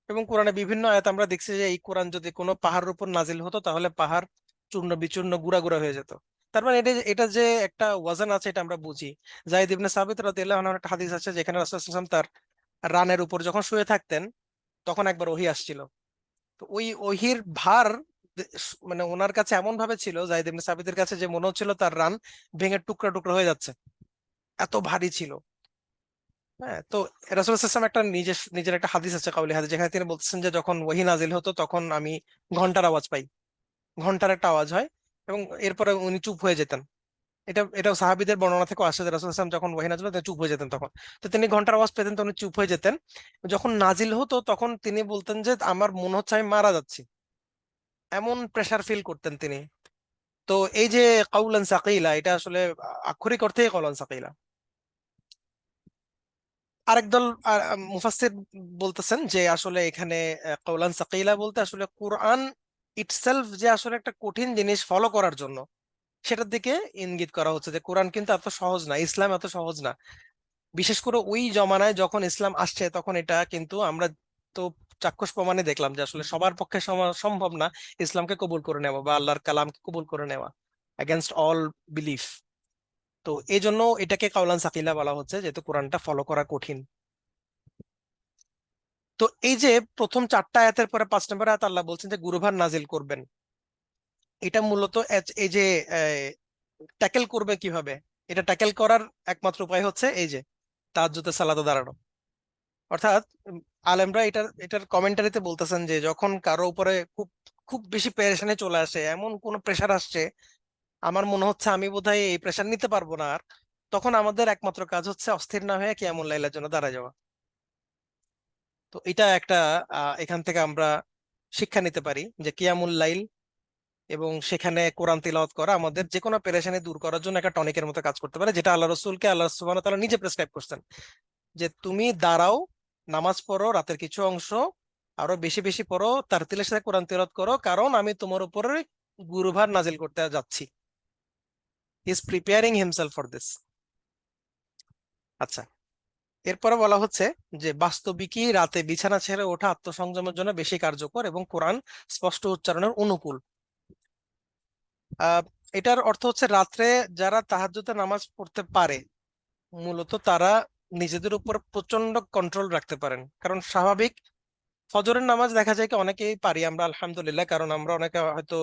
এবং কোরআনে বিভিন্ন আয়াত আমরা দেখছি যে এই কোরআন যদি কোনো পাহাড়ের উপর নাজিল হতো তাহলে পাহাড় চূর্ণ বিচূর্ণ গুড়া গুড়া হয়ে যেত। তার মানে এটা এটা যে একটা ওয়াজান আছে এটা আমরা বুঝি। যায়েদ ইবনে সাবিত রাদিয়াল্লাহু আনহু একটা হাদিস আছে যেখানে রাসূলুল্লাহ সাল্লাল্লাহু আলাইহি ওয়াসাল্লাম তার রানের উপর যখন শুয়ে থাকতেন, তখন একবার ওহী আসছিল। তো ওই ওহির ভার মানে ওনার কাছে এমন ভাবে ছিল, যায়েদ ইবনে সাবিতের কাছে, যে মনে হচ্ছিল তার রান ভেঙে টুকরা টুকরা হয়ে যাচ্ছে, এত ভারী ছিল। হ্যাঁ, তো রাসূল সাল্লাল্লাহু আলাইহি ওয়াসাল্লাম একটা নিজের একটা হাদিস আছে, কাউলি হাদিস, যেখানে তিনি বলতেছেন যে যখন ওহী নাজিল হতো তখন আমি ঘন্টার আওয়াজ পাই, ঘন্টার একটা আওয়াজ হয়, এবং এরপরে উনি চুপ হয়ে যেতেন। এটাও সাহাবীদের বর্ণনা থেকে আসে যে রাসূল সাল্লাল্লাহু আলাইহি ওয়াসাল্লাম যখন ওহী নাযিল হতো চুপ হয়ে যেতেন, তখন তো তিনি ঘন্টার আওয়াজ পেতেন তো উনি চুপ হয়ে যেতেন। যখন নাজিল হতো তখন তিনি বলতেন যে আমার মনে হচ্ছে আমি মারা যাচ্ছি, এমন প্রেসার ফিল করতেন তিনি। তো এই যে কাউলান সাকিলা, এটা আসলে আক্ষরিক অর্থেই কাউলান সাকিলা। আরেক দল মুফাসসির বলতেছেন যে আসলে এখানে কাউলান সাকিলা বলতে আসলে কোরআন ইটসেলফ যে আসলে একটা কঠিন জিনিস ফলো করার জন্য সেটার দিকে ইঙ্গিত করা হচ্ছে, যে কোরআন কিন্তু এত সহজ না, ইসলাম এত সহজ না। বিশেষ করে ওই জমানায় যখন ইসলাম আসছে তখন এটা কিন্তু আমরা তো চাক্ষুষ প্রমাণে দেখলাম যে আসলে সবার পক্ষে সম্ভব না ইসলামকে কবুল করে নেওয়া বা আল্লাহর কালামকে কবুল করে নেওয়া এগেনস্ট অল বিলিফ। তো এই জন্য এটাকে কাউলান সাকিলা বলা হচ্ছে, যেহেতু কোরআনটা ফলো করা কঠিন। তো এই যে প্রথম 4টা আয়াতের পরে 5 নম্বর আয়াত আল্লাহ বলছেন যে গুরুভার নাজিল করবেন, এটা মূলত এই যে ট্যাকেল করবে কিভাবে, এটা ট্যাকেল করার একমাত্র উপায় হচ্ছে এই যে তাহাজ্জুদে সালাতে দাঁড়ানো। অর্থাৎ আলেমরা এটার এটার কমেন্টারিতে বলতেছেন যে যখন কারো উপরে খুব খুব বেশি পেরেশানি চলে আসে, এমন কোন প্রেশার আসছে আমার মনে হচ্ছে আমি বোধহয় এই প্রেশার নিতে পারবো না আর, তখন আমাদের একমাত্র কাজ হচ্ছে অস্থির না হয়ে কিয়ামুল লাইলের জন্য দাঁড়ায় যাওয়া। তো এটা একটা এখান থেকে আমরা শিক্ষা নিতে পারি যে কিয়ামুল লাইল এবং সেখানে কোরআন তিলাওয়াত করা আমাদের যে কোনো পেরেশানি দূর করার জন্য একটা টনিকের মতো কাজ করতে পারে, যেটা আল্লাহ রসুলকে আল্লাহ সুবহানাহু ওয়া তাআলা নিজে প্রেসক্রাইব করছেন যে তুমি দাঁড়াও, নামাজ পড়ো, রাতের কিছু অংশ আরো বেশি বেশি পড়ো, তারতিলের সাথে কোরআন তিলাওয়াত করো, কারণ আমি তোমার উপরে গুরুভার নাজিল করতে যাচ্ছি। He is preparing himself for this. আচ্ছা, এরপরে বলা হচ্ছে যে বাস্তবিকই রাতে বিছানা ছেড়ে ওঠা আত্মসংযমের জন্য বেশি কার্যকর এবং কোরআন স্পষ্ট উচ্চারণের অনুকূল। আহ এটার অর্থ হচ্ছে রাত্রে যারা তাহাজ্জুদের নামাজ পড়তে পারে মূলত তারা নিজেদের উপর প্রচন্ড কন্ট্রোল রাখতে পারেন, কারণ স্বাভাবিক ফজরের নামাজ দেখা যায় কি অনেকেই পারি আমরা আলহামদুলিল্লাহ, কারণ আমরা অনেকে হয়তো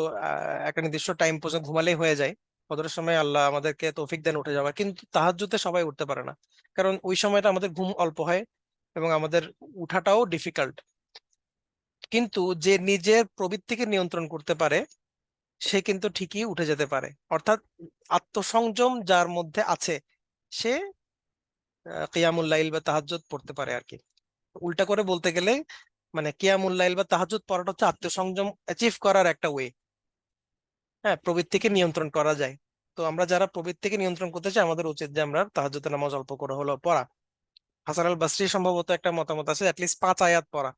একটা নির্দিষ্ট টাইম পর্যন্ত ঘুমালেই হয়ে যায়, ফজরের সময় আল্লাহ আমাদেরকে তৌফিক দেন উঠে যাওয়ার, কিন্তু তাহাজ্জুদে সবাই উঠতে পারে না, কারণ ওই সময়টা আমাদের ঘুম অল্প হয় এবং আমাদের উঠাটাও ডিফিকাল্ট। কিন্তু যে নিজের প্রবৃত্তিকে নিয়ন্ত্রণ করতে পারে সে কিন্তু ঠিকই উঠে যেতে পারে, অর্থাৎ আত্মসংযম যার মধ্যে আছে সে কিয়ামুল লাইল বা তাহাজ্জুদ পড়তে পারে আর কি। উল্টা করে বলতে গেলে মানে কিয়ামুল লাইল বা তাহাজ্জুদ পড়াটা হচ্ছে আত্মসংযম অ্যাচিভ করার একটা ওয়ে। হ্যাঁ, প্রবৃত্তিকে নিয়ন্ত্রণ করা যায়। তো আমরা যারা প্রবৃত্তিকে নিয়ন্ত্রণ করতে চাই আমাদের উচিত যে আমরা তাহাজ্জুদের নামাজ অল্প করে হলেও পড়া। হাসান আল বাসরি সম্ভবত একটা মতামত আছে অ্যাটলিস্ট 5 আয়াত পড়া,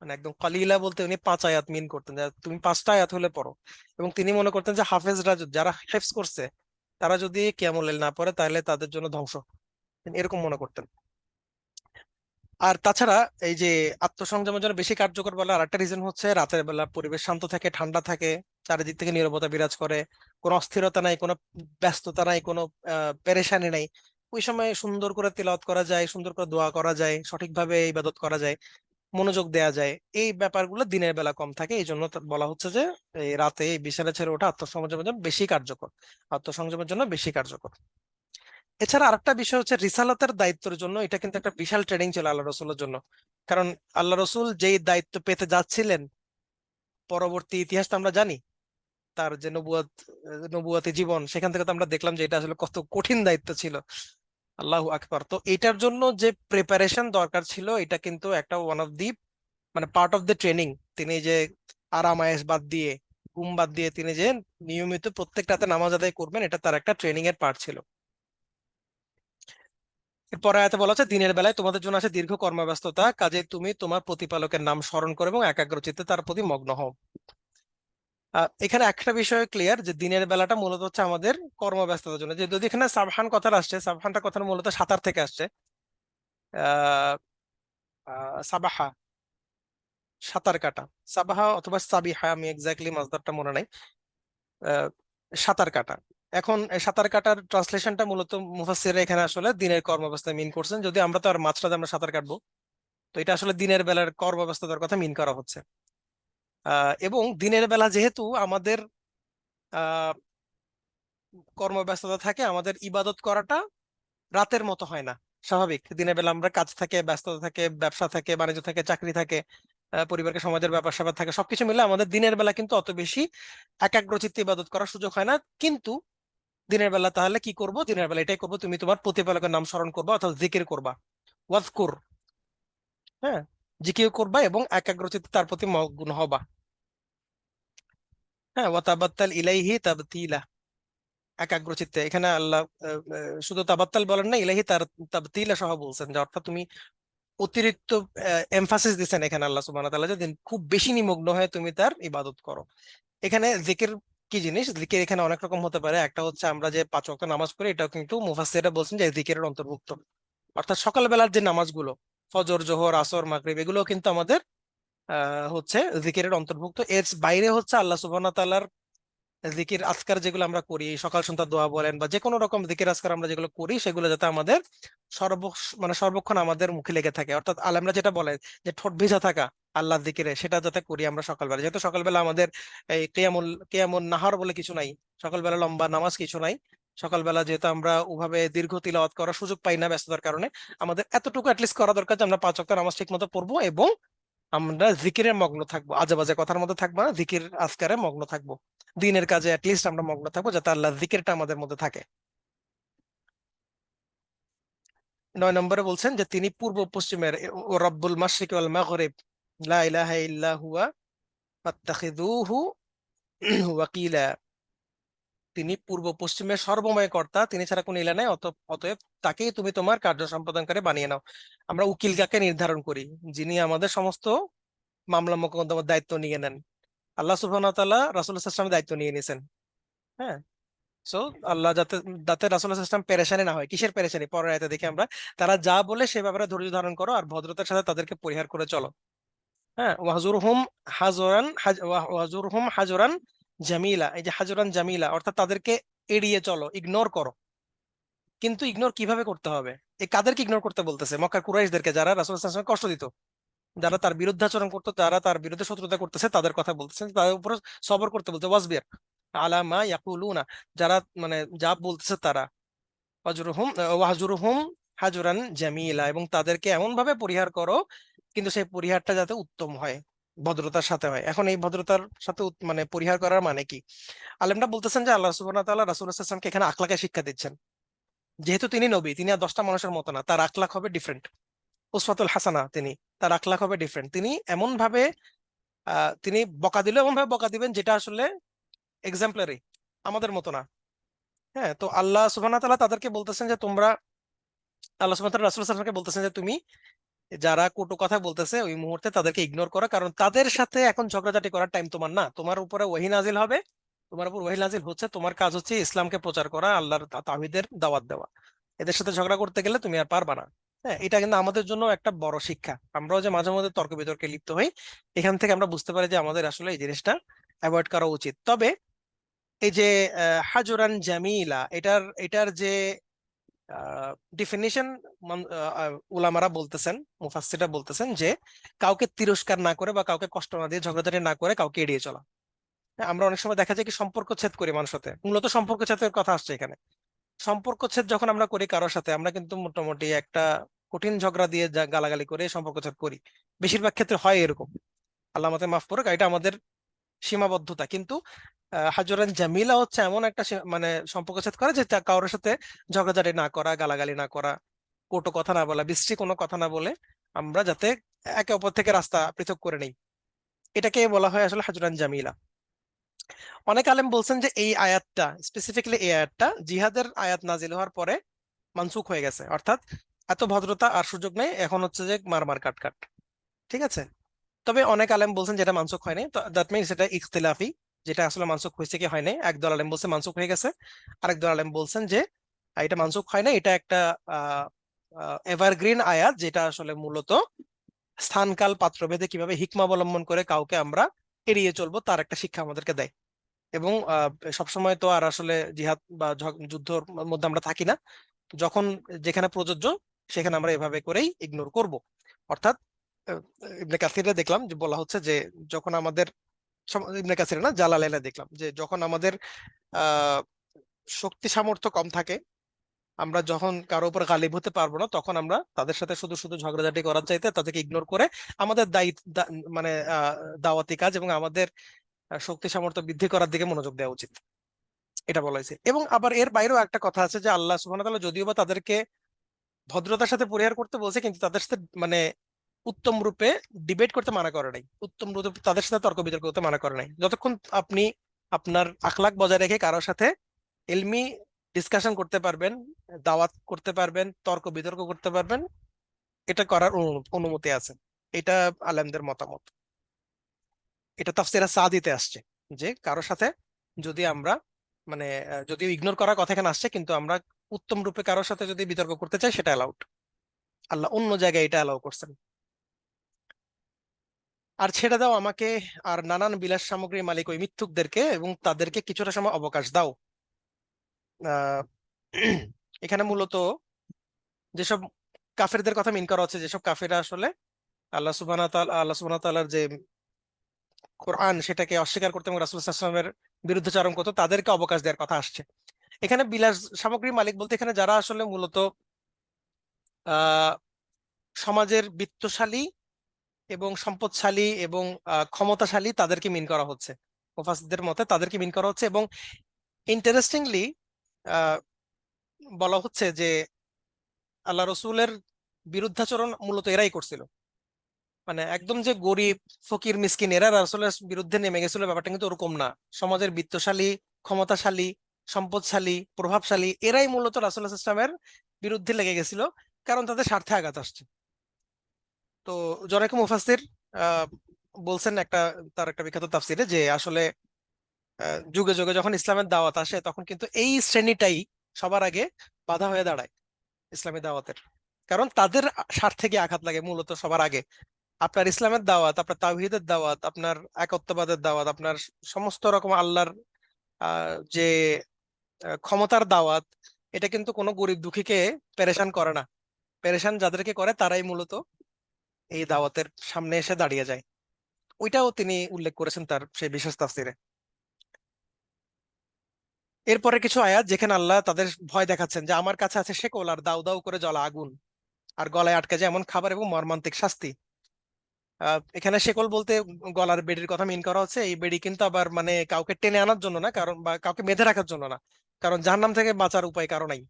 মানে একদম কালিলা বলতে উনি 5 আয়াত মিন করতেন, যে তুমি 5টা আয়াত হলে পড়ো। এবং তিনি মনে করতেন যে হাফেজরা যারা হেফজ করছে তারা যদি কিয়ামুল লাইল না পড়ে তাহলে তাদের জন্য ধ্বংস, তিনি এরকম মনে করতেন। আর তাছাড়া এই যে আত্মসংযমের জন্য বেশি কার্যকর বলার আরেকটা রিজন হচ্ছে রাতের বেলা পরিবেশ শান্ত থাকে, ঠান্ডা থাকে, চারিদিক থেকে নীরবতা বিরাজ করে, কোনো অস্থিরতা নাই, কোনো ব্যস্ততা নাই, কোনো পেরেশানি নাই। ওই সময় সুন্দর করে তিলাওয়াত করা যায়, সুন্দর করে দোয়া করা যায়, সঠিকভাবে ইবাদত করা যায়, মনোযোগ দেয়া যায়। এই ব্যাপারগুলো দিনের বেলা কম থাকে, এই জন্য বলা হচ্ছে যে এই রাতে এই বিছানা ছেড়ে ওঠা আত্মসংযমের জন্য বেশি কার্যকর, আত্মসংযমের জন্য বেশি কার্যকর। এছাড়া আরেকটা বিষয় হচ্ছে রিসালাতের দায়িত্বের জন্য এটা কিন্তু একটা বিশাল ট্রেনিং ছিল আল্লাহ রসুলের জন্য, কারণ আল্লাহ রসুল যেই দায়িত্ব পেতে যাচ্ছিলেন পরবর্তী ইতিহাস তো আমরা জানি, তার যে নবুয়াতি জীবন সেখান থেকে তো আমরা দেখলাম যে এটা আসলে কত কঠিন দায়িত্ব ছিল। আল্লাহু আকবার। তো এটার জন্য যে প্রিপারেশন দরকার ছিল এটা কিন্তু একটা ওয়ান অফ দি মানে পার্ট অফ দ্য ট্রেনিং। তিনি যে আরাম আয়েশ বাদ দিয়ে ঘুম বাদ দিয়ে তিনি যে নিয়মিত প্রত্যেক রাতে নামাজ আদায় করবেন এটা তার একটা ট্রেনিং এর পার্ট ছিল। এরপরে আয়াতে বলা হচ্ছে দিনের বেলায় তোমাদের জন্য আছে দীর্ঘ কর্মব্যস্ততা, কাজে তুমি তোমার প্রতিপালকের নাম স্মরণ করো এবং একাগ্রচিত্তে তার প্রতি মগ্ন হও। এখানে একটা বিষয় ক্লিয়ার যে দিনের বেলাটা মূলত হচ্ছে আমাদের কর্মব্যস্ততার জন্য, যে যদি এখানে সাবহান কথাটা আসছে, সাবহানটা কথা মূলত সাঁতার থেকে আসছে। আহ সাবাহা, সাঁতার কাটা, সাবাহা অথবা সাবিহা, আমি এক্স্যাক্টলি মাসদারটা মনে নাই। আহ, সাঁতার কাটা। এখন এই সাঁতার কাটার ট্রান্সলেশনটা মূলত মুফাসসিররা এখানে আসলে দিনের কর্মব্যবস্থায় মিন করছেন, যদি আমরা তো আর মাঝরাতে আমরা সাঁতার কাটবো, তো এটা আসলে দিনের বেলার কর্মব্যস্ততার কথা মিন করা হচ্ছে। এবং দিনের বেলা যেহেতু আমাদের আহ কর্মব্যস্ততা থাকে, আমাদের ইবাদত করাটা রাতের মতো হয় না। স্বাভাবিক দিনের বেলা আমরা কাজ থাকে, ব্যস্ততা থাকে, ব্যবসা থাকে, বাণিজ্য থাকে, চাকরি থাকে, পরিবারকে সমাজের ব্যাপার স্যাপার থাকে, সবকিছু মিলে আমাদের দিনের বেলা কিন্তু অত বেশি একাগ্রচিত্তে ইবাদত করার সুযোগ হয় না। কিন্তু দিনের বেলা তাহলে কি করব? দিনের বেলা এটাই করবো, তুমি তোমার প্রতিপালকের নাম স্মরণ করবা অর্থাৎ জিকির করবা। ওয়াজকুর, হ্যাঁ, জিকির করবা এবং একাগ্রচিত্তে তার প্রতি মগ্ন হবা। হ্যাঁ, ওয়াতাবাত্তাল ইলাইহি তাবতিলা, একাগ্রচিত্তে। এখানে আল্লাহ শুধু তাবাত্তাল বলেন না, ইলাইহি তার তাবতিলা সহ বলছেন, যে অর্থাৎ তুমি অতিরিক্ত এমফাসিস দিচ্ছেন এখানে আল্লাহ সুবহানাহু ওয়া তাআলা, যে খুব বেশি নিমগ্ন হয়ে তুমি তার ইবাদত করো। এখানে জিকির কি জিনিস? জিকির এখানে অনেক রকম হতে পারে। একটা হচ্ছে আমরা যে 5 ওয়াক্ত নামাজ পড়ি, এটাও কিন্তু মুফাসসিররা বলছেন যে জিকিরের অন্তর্ভুক্ত। অর্থাৎ সকালবেলার যে নামাজগুলো, ফজর, জোহর, আসর, মাগরিব, এগুলো কিন্তু আমাদের হচ্ছে জিকিরের অন্তর্ভুক্ত। এর বাইরে হচ্ছে আল্লাহ সুবহানাহু ওয়া তাআলার জিকির আজকার যেগুলো আমরা করি, সকাল সন্ধ্যা দোয়া বলেন বা যে কোনো রকম জিকির আজকার আমরা যেগুলো করি, সেগুলো যাতে আমাদের সর্ব মানে সর্বক্ষণ আমাদের মুখে লেগে থাকে। অর্থাৎ আলেমরা যেটা বলে যে ঠোঁট ভিজা থাকা আল্লাহর জিকিরে, সেটা যাতে করি আমরা সকালবেলা। যেহেতু সকালবেলা আমাদের এই কিয়ামুন নাহার বলে কিছু নাই, সকালবেলা লম্বা নামাজ কিছু নাই। সকালবেলা যেহেতু আমরা ওভাবে দীর্ঘ তিলাওয়াত করার সুযোগ পাই না ব্যস্ততার কারণে, আমাদের এতটুকু অ্যাটলিস্ট করা দরকার যে আমরা 5 ওয়াক্ত নামাজ ঠিক মতো পড়বো এবং আমরা জিকিরে মগ্ন থাকবো, আজে বাজে কথার মধ্যে থাকবো না, জিকির আজকারে মগ্ন থাকবো। দিনের কাজে অ্যাটলিস্ট আমরা মগ্ন থাকবো, যাতে আল্লাহ জিকিরটা আমাদের মধ্যে থাকে। 9 নম্বরে বলছেন যে তিনি পূর্ব পশ্চিমের, ও রব্বুল মাশরিক ওয়াল মাগরিব লা ইলাহা ইল্লা হুয়া ফাত্তাখিযুহু ওয়াকিলা। তিনি পূর্ব পশ্চিমের সর্বময় কর্তা, তিনি ছাড়া কোনো ইলা নাই, অতএব তাকেই তুমি তোমার কার্য সম্পাদনকারী বানিয়ে নাও। আমরা উকিল কাকে নির্ধারণ করি? যিনি আমাদের সমস্ত মামলা মোকদ্দমার দায়িত্ব নিয়ে নেন। আল্লাহ সুবহানাহু ওয়া তাআলা রাসূল সাল্লাল্লাহু আলাইহি ওয়াসাল্লামের দায়িত্ব নিয়ে নিয়েছেন। হ্যাঁ, সো আল্লাহ যাতে যাতে রাসূল সাল্লাল্লাহু আলাইহি ওয়াসাল্লাম পেরেশানি না হয়। কিসের পেরেশানি? পরের আয়াতে দেখি আমরা, তারা যা বলে সে ব্যাপারে ধৈর্য ধারণ করো আর ভদ্রতার সাথে তাদেরকে পরিহার করে চলো। হ্যাঁ, ওয়াহজুরহুম হাজরান জামিলা, এই যে হাজরান জামিলা অর্থাৎ তাদেরকে এড়িয়ে চলো, ইগনোর করো। কিন্তু ইগনোর কিভাবে করতে হবে? এই কাদেরকে ইগনোর করতে বলতেছে? মক্কার কুরাইশদেরকে, যারা রাসূল সাল্লাল্লাহু আলাইহি ওয়াসাল্লামকে কষ্ট দিত, যারা তার বিরুদ্ধাচরণ করতো, যারা তার বিরুদ্ধে শত্রুতা করতেছে, তাদের কথা বলতেছেন, তাদের উপর সবর করতে বলতে, ওয়াসবির আলা মা ইয়াকুলুনা, যারা মানে যা বলতেছে তারা। ওয়াজুরহুম ওয়াহজুরহুম হাজুরান জামিলা, এবং তাদেরকে এমন ভাবে পরিহার করো, কিন্তু সেই পরিহারটা যাতে উত্তম হয়, ভদ্রতার সাথে হয়। এখন এই ভদ্রতার সাথে মানে পরিহার করার মানে কি? আলেমরা বলতেছেন যে আল্লাহ সুবহানাহু ওয়া তাআলা রাসূল সাল্লাল্লাহু আলাইহি ওয়াসাল্লামকে এখানে আখলাকের শিক্ষা দিচ্ছেন। যেহেতু তিনি নবী, তিনি আর 10টা মানুষের মতো না, তার আখলাক হবে ডিফারেন্ট। উসওয়াতুল হাসানা তিনি, তার আখলাক হবে ডিফারেন্ট। তিনি এমন ভাবে তিনি বকা দিলেও এমন ভাবে বকা দিবেন যেটা আসলে এক্সাম্পলারি, আমাদের মতো না। হ্যাঁ, তো আল্লাহ সুবহানাহু ওয়া তাআলা তাদেরকে বলতেছেন যে তোমরা, আল্লাহ সুবহানাহু ওয়া তাআলা রাসূল সাল্লাল্লাহু আলাইহি ওয়াসাল্লামকে বলতেছেন যে তুমি যারা কটু কথা বলতেছে ওই মুহূর্তে তাদেরকে ইগনোর করো, কারণ তাদের সাথে এখন ঝগড়াঝাটি করার টাইম তোমার না। তোমার উপরে ওহী নাজিল হবে, তোমার উপর ওহী নাজিল হচ্ছে, তোমার কাজ হচ্ছে ইসলামকে প্রচার করা, আল্লাহর তাওহীদের দাওয়াত দেওয়া। এদের সাথে ঝগড়া করতে গেলে তুমি আর পারবা না। হ্যাঁ, এটা কিন্তু আমাদের জন্য একটা বড় শিক্ষা। আমরাও যে মাঝে মধ্যে তর্ক বিতর্কে লিপ্ত হই, এখান থেকে আমরা বুঝতে পারি যে আমাদের আসলে এই জিনিসটা অ্যাভয়েড করা উচিত। তবে এই যে হাজুরান জামিলা, এটার এটার যে ডিফিনিশন, উলামারা বলতেছেন, মুফাসসিররা বলতেছেন যে কাউকে তিরস্কার না করে বা কাউকে কষ্ট না দিয়ে, ঝগড়াঝাটি না করে কাউকে এড়িয়ে চলা। হ্যাঁ, আমরা অনেক সময় দেখা যায় কি সম্পর্ক ছেদ করি মানুষের সাথে, মূলত সম্পর্ক ছেদের কথা আসছে এখানে। সম্পর্ক ছেদ যখন আমরা করি কারোর সাথে, আমরা কিন্তু মোটামুটি একটা কঠিন ঝগড়া দিয়ে গালাগালি করে সম্পর্ক ছেদ করি। বেশিরভাগ ক্ষেত্রে হয় এরকম, আল্লাহ আমাদের মাফ করুক, এটা আমাদের সীমাবদ্ধতা। কিন্তু হাজরান জামিলা হচ্ছে এমন একটা মানে সম্পর্ক ছেদ করা, যে কারোর সাথে ঝগড়াঝাটি না করা, গালাগালি না করা, কটু কথা না বলা, বিশ্রী কোনো কথা না বলে আমরা যাতে একে অপর থেকে রাস্তা পৃথক করে নেই, এটাকে বলা হয় আসলে হাজরান জামিলা। অনেক আলেম বলছেন যে এই আয়াতটা, স্পেসিফিক্যালি এই আয়াতটা জিহাদের আয়াত নাজিল হওয়ার পরে মানসুখ হয়ে গেছে, অর্থাৎ এত ভদ্রতা আর সুযোগ নেই, এখন হচ্ছে যে মার মার কাট কাট। ঠিক আছে, তবে অনেক আলেম বলছেন যেটা মানসুখ হয়নি, তো দ্যাট মিনস এটা ইখতিলাফি, যেটা আসলে মানসুখ হয়েছে কি হয় নাই। একদল আলেম বলছে মানসুখ হয়ে গেছে, আরেক দল আলেম বলছেন যে এটা মানসুখ হয় না, এটা একটা এভারগ্রিন আয়াত, যেটা আসলে মূলত স্থানকাল পাত্রভেদে কিভাবে হিকমা অবলম্বন করে কাউকে আমরা এড়িয়ে চলবো তার একটা শিক্ষা আমাদেরকে দেয়। এবং সবসময় তো আর আসলে জিহাদ বা যুদ্ধর মধ্যে আমরা থাকি না। তো যখন যেখানে প্রযোজ্য সেখানে আমরা এভাবে করেই ইগনোর করব। অর্থাৎ আহ, ইবনে কাসিরে দেখলাম যে বলা হচ্ছে যে যখন আমাদের ইবনে কাসিরে না, জালালাইনে দেখলাম যে যখন আমাদের আহ শক্তি সামর্থ্য কম থাকে, আমরা যখন কারো উপর গালিব হতে পারবো না, তখন আমরা তাদের সাথে শুধু শুধু ঝগড়াঝাটি করার চাইতে তাদেরকে ইগনোর করে আমাদের মানে দাওয়াতি কাজ এবং আমাদের শক্তি সামর্থ্য বৃদ্ধি করার দিকে মনোযোগ দেওয়া উচিত। এটা বলা হয়েছে। এবং আবার এর বাইরেও একটা কথা আছে যে আল্লাহ সুবহানাহু ওয়া তাআলা যদিও বা তাদেরকে ভদ্রতার সাথে পরিহার করতে বলছে, কিন্তু তাদের সাথে মানে উত্তম রূপে ডিবেট করতে মানা করে নাই, উত্তম রূপে তাদের সাথে তর্ক বিতর্ক করতে মানা করে নাই। যতক্ষণ আপনি আপনার আখলাক বজায় রেখে কারোর সাথে ইলমি ডিসকাশন করতে পারবেন, দাওয়াত করতে পারবেন, তর্ক বিতর্ক করতে পারবেন, এটা করার অনুমতি আছে। এটা আলেমদের মতামত। এটা তাফসিরে সাদিতে আসছে যে কারোর সাথে যদি আমরা মানে যদিও ইগনোর করার কথা এখানে আসছে, কিন্তু আমরা উত্তম রূপে কারোর সাথে যদি বিতর্ক করতে চাই সেটা অ্যালাউড। আল্লাহ অন্য জায়গায় এটা অ্যালাউ করছেন। আর ছেড়ে দাও আমাকে আর নানান বিলাস সামগ্রীর মালিক ওই মিথ্যুকদেরকে, এবং তাদেরকে কিছুটা সময় অবকাশ দাও। আহ এখানে মূলত যেসব কাফেরদের কথা মিন করা হচ্ছে, যেসব কাফেররা আসলে আল্লাহ সুবহানাহু ওয়া তাআলার যে কোরআন সেটাকে অস্বীকার করতে এবং রাসূল সাল্লাল্লাহু আলাইহি ওয়াসাল্লামের বিরুদ্ধাচরণ করতো, তাদেরকে অবকাশ দেওয়ার কথা আসছে। এখানে বিলাস সামগ্রীর মালিক বলতে এখানে যারা আসলে মূলত আহ সমাজের বিত্তশালী এবং সম্পদশালী এবং ক্ষমতাশালী, তাদেরকে মিন করা হচ্ছে। মুফাসসিরদের মতে তাদেরকে মিন করা হচ্ছে। এবং ইন্টারেস্টিংলি বলা হচ্ছে যে আল্লাহ রসুলের বিরুদ্ধাচরণ মূলত এরাই করছিল। মানে একদম যে গরিব ফকির মিসকিন এরা রাসূলের বিরুদ্ধে নেমে গেছিল, ব্যাপারটা কিন্তু ওরকম না। সমাজের বিত্তশালী, ক্ষমতাশালী, সম্পদশালী, প্রভাবশালী এরাই মূলত রাসূল সাল্লাল্লাহু আলাইহি ওয়াসাল্লামের বিরুদ্ধে লেগে গেছিল, কারণ তাদের স্বার্থে আঘাত আসছে। তো জনৈক মুফাসসির আহ বলছেন তার একটা বিখ্যাত তাফসিরে যে আসলে যুগে যুগে যখন ইসলামের দাওয়াত আসে তখন কিন্তু এই শ্রেণীটাই সবার আগে বাধা হয়ে দাঁড়ায় ইসলামী দাওয়াতের। কারণ তাদের স্বার্থে গিয়ে আঘাত লাগে মূলত সবার আগে। আপনার ইসলামের দাওয়াত, আপনার তাওহীদের দাওয়াত, আপনার একত্ববাদের দাওয়াত, আপনার সমস্ত রকম আল্লাহর যে ক্ষমতার দাওয়াত, এটা কিন্তু কোনো গরিব দুঃখীকে পেরেশান করে না। পেরেশান যাদেরকে করে তারাই মূলত এই দাওয়াতের সামনে এসে দাঁড়িয়ে যায়। ওইটাও তিনি উল্লেখ করেছেন তার সেই বিশেষ তাফসিরে। এরপরে কিছু আয়াত যেখানে আল্লাহ তাদের ভয় দেখাচ্ছেন যে আমার কাছে আছে শেকল আর দাউ দাউ করে জ্বলা আগুন, আর গলায় আটকে যায় এমন খাবার এবং মর্মান্তিক শাস্তি। এখানে শেকল বলতে গলার বেড়ির কথা মিন করা হচ্ছে। এই বেড়ি কিন্তু আবার মানে কাউকে টেনে আনার জন্য না, কারণ বা কাউকে বেঁধে রাখার জন্য না, কারণ জাহান্নাম থেকে বাঁচার উপায় কারো নাই।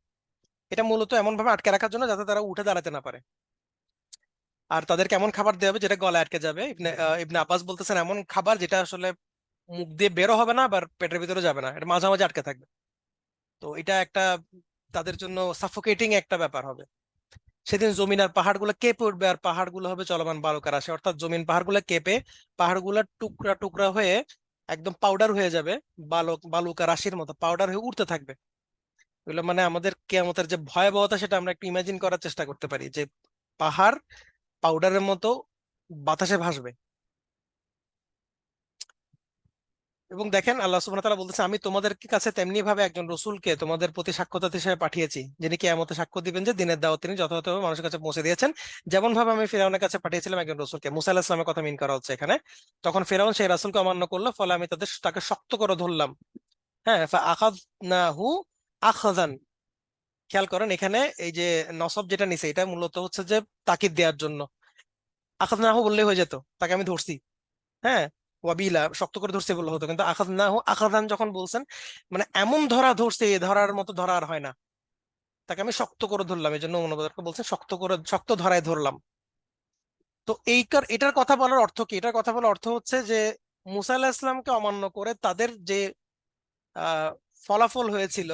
এটা মূলত এমন ভাবে আটকে রাখার জন্য যাতে তারা উঠে দাঁড়াতে না পারে। আর তাদেরকে এমন খাবার দেওয়া হবে যেটা গলায় আটকে যাবে। ইবনে আব্বাস বলতেছেন এমন খাবার যেটা আসলে মুখ দিয়ে বেরো হবে না, আবার পেটের ভিতরে যাবে না, এটা মাঝামাঝি আটকে থাকবে। তো এটা একটা তাদের জন্য সাফোকেটিং একটা ব্যাপার হবে। সেদিন জমিন আর পাহাড়গুলো কেঁপে উঠবে, আর পাহাড়গুলো হবে চলমান বালুকার আসে, অর্থাৎ জমিন পাহাড়গুলো কেঁপে পাহাড়গুলো টুকরা টুকরা হয়ে একদম পাউডার হয়ে যাবে। বালুকা রাশির মতো পাউডার হয়ে উঠতে থাকবে। এগুলো মানে আমাদের কিয়ামতের যে ভয়াবহতা সেটা আমরা একটু ইমাজিন করার চেষ্টা করতে পারি, যে পাহাড় পাউডারের মতো বাতাসে ভাসবে। এবং দেখেন আল্লাহ সুবহানাহু ওয়া তাআলা বলতেছে আমি তোমাদের কাছে তেমনি ভাবে একজন রসুলকে তোমাদের প্রতি সাক্ষ্যদাতা হিসেবে পাঠিয়েছি, যিনি কিয়ামতে সাক্ষ্য দিবেন যে দিনের দাওয়াত তিনি যথাযথভাবে মানুষের কাছে পৌঁছে দিয়েছেন, যেমন ভাবে আমি ফিরআউনের কাছে পাঠিয়েছিলাম একজন রসুলকে। মুসা আলাইহিস সালামের কথা মিন করা হচ্ছে এখানে। তখন ফিরআউন সেই রাসূলকে অমান্য করলো, ফলে আমি তাকে শক্ত করে ধরলাম। হ্যাঁ, ফাআখাযনাহু আখযান। খেয়াল করেন এখানে এই যে নসব যেটা নিছে এটা মূলত হচ্ছে যে তাকিদ দেওয়ার জন্য। আখাযনাহু বললেই হয়ে যেত তাকে আমি ধরছি। হ্যাঁ, ওয়াবিলা শক্ত করে ধরছে বললে হতো, কিন্তু আখাযনাহু আখাযান যখন বলছেন মানে এমন ধরা ধরছে, এ ধরার মতো ধরা আর হয় না। তাকে আমি শক্ত করে ধরলাম, এই জন্য অনুবাদক বলছেন শক্ত করে শক্ত ধরায় ধরলাম। তো এটার কথা বলার অর্থ কি? এটার কথা বলার অর্থ হচ্ছে যে মুসা আলাহিসাল্লামকে ইসলামকে অমান্য করে তাদের যে আহ ফলাফল হয়েছিল,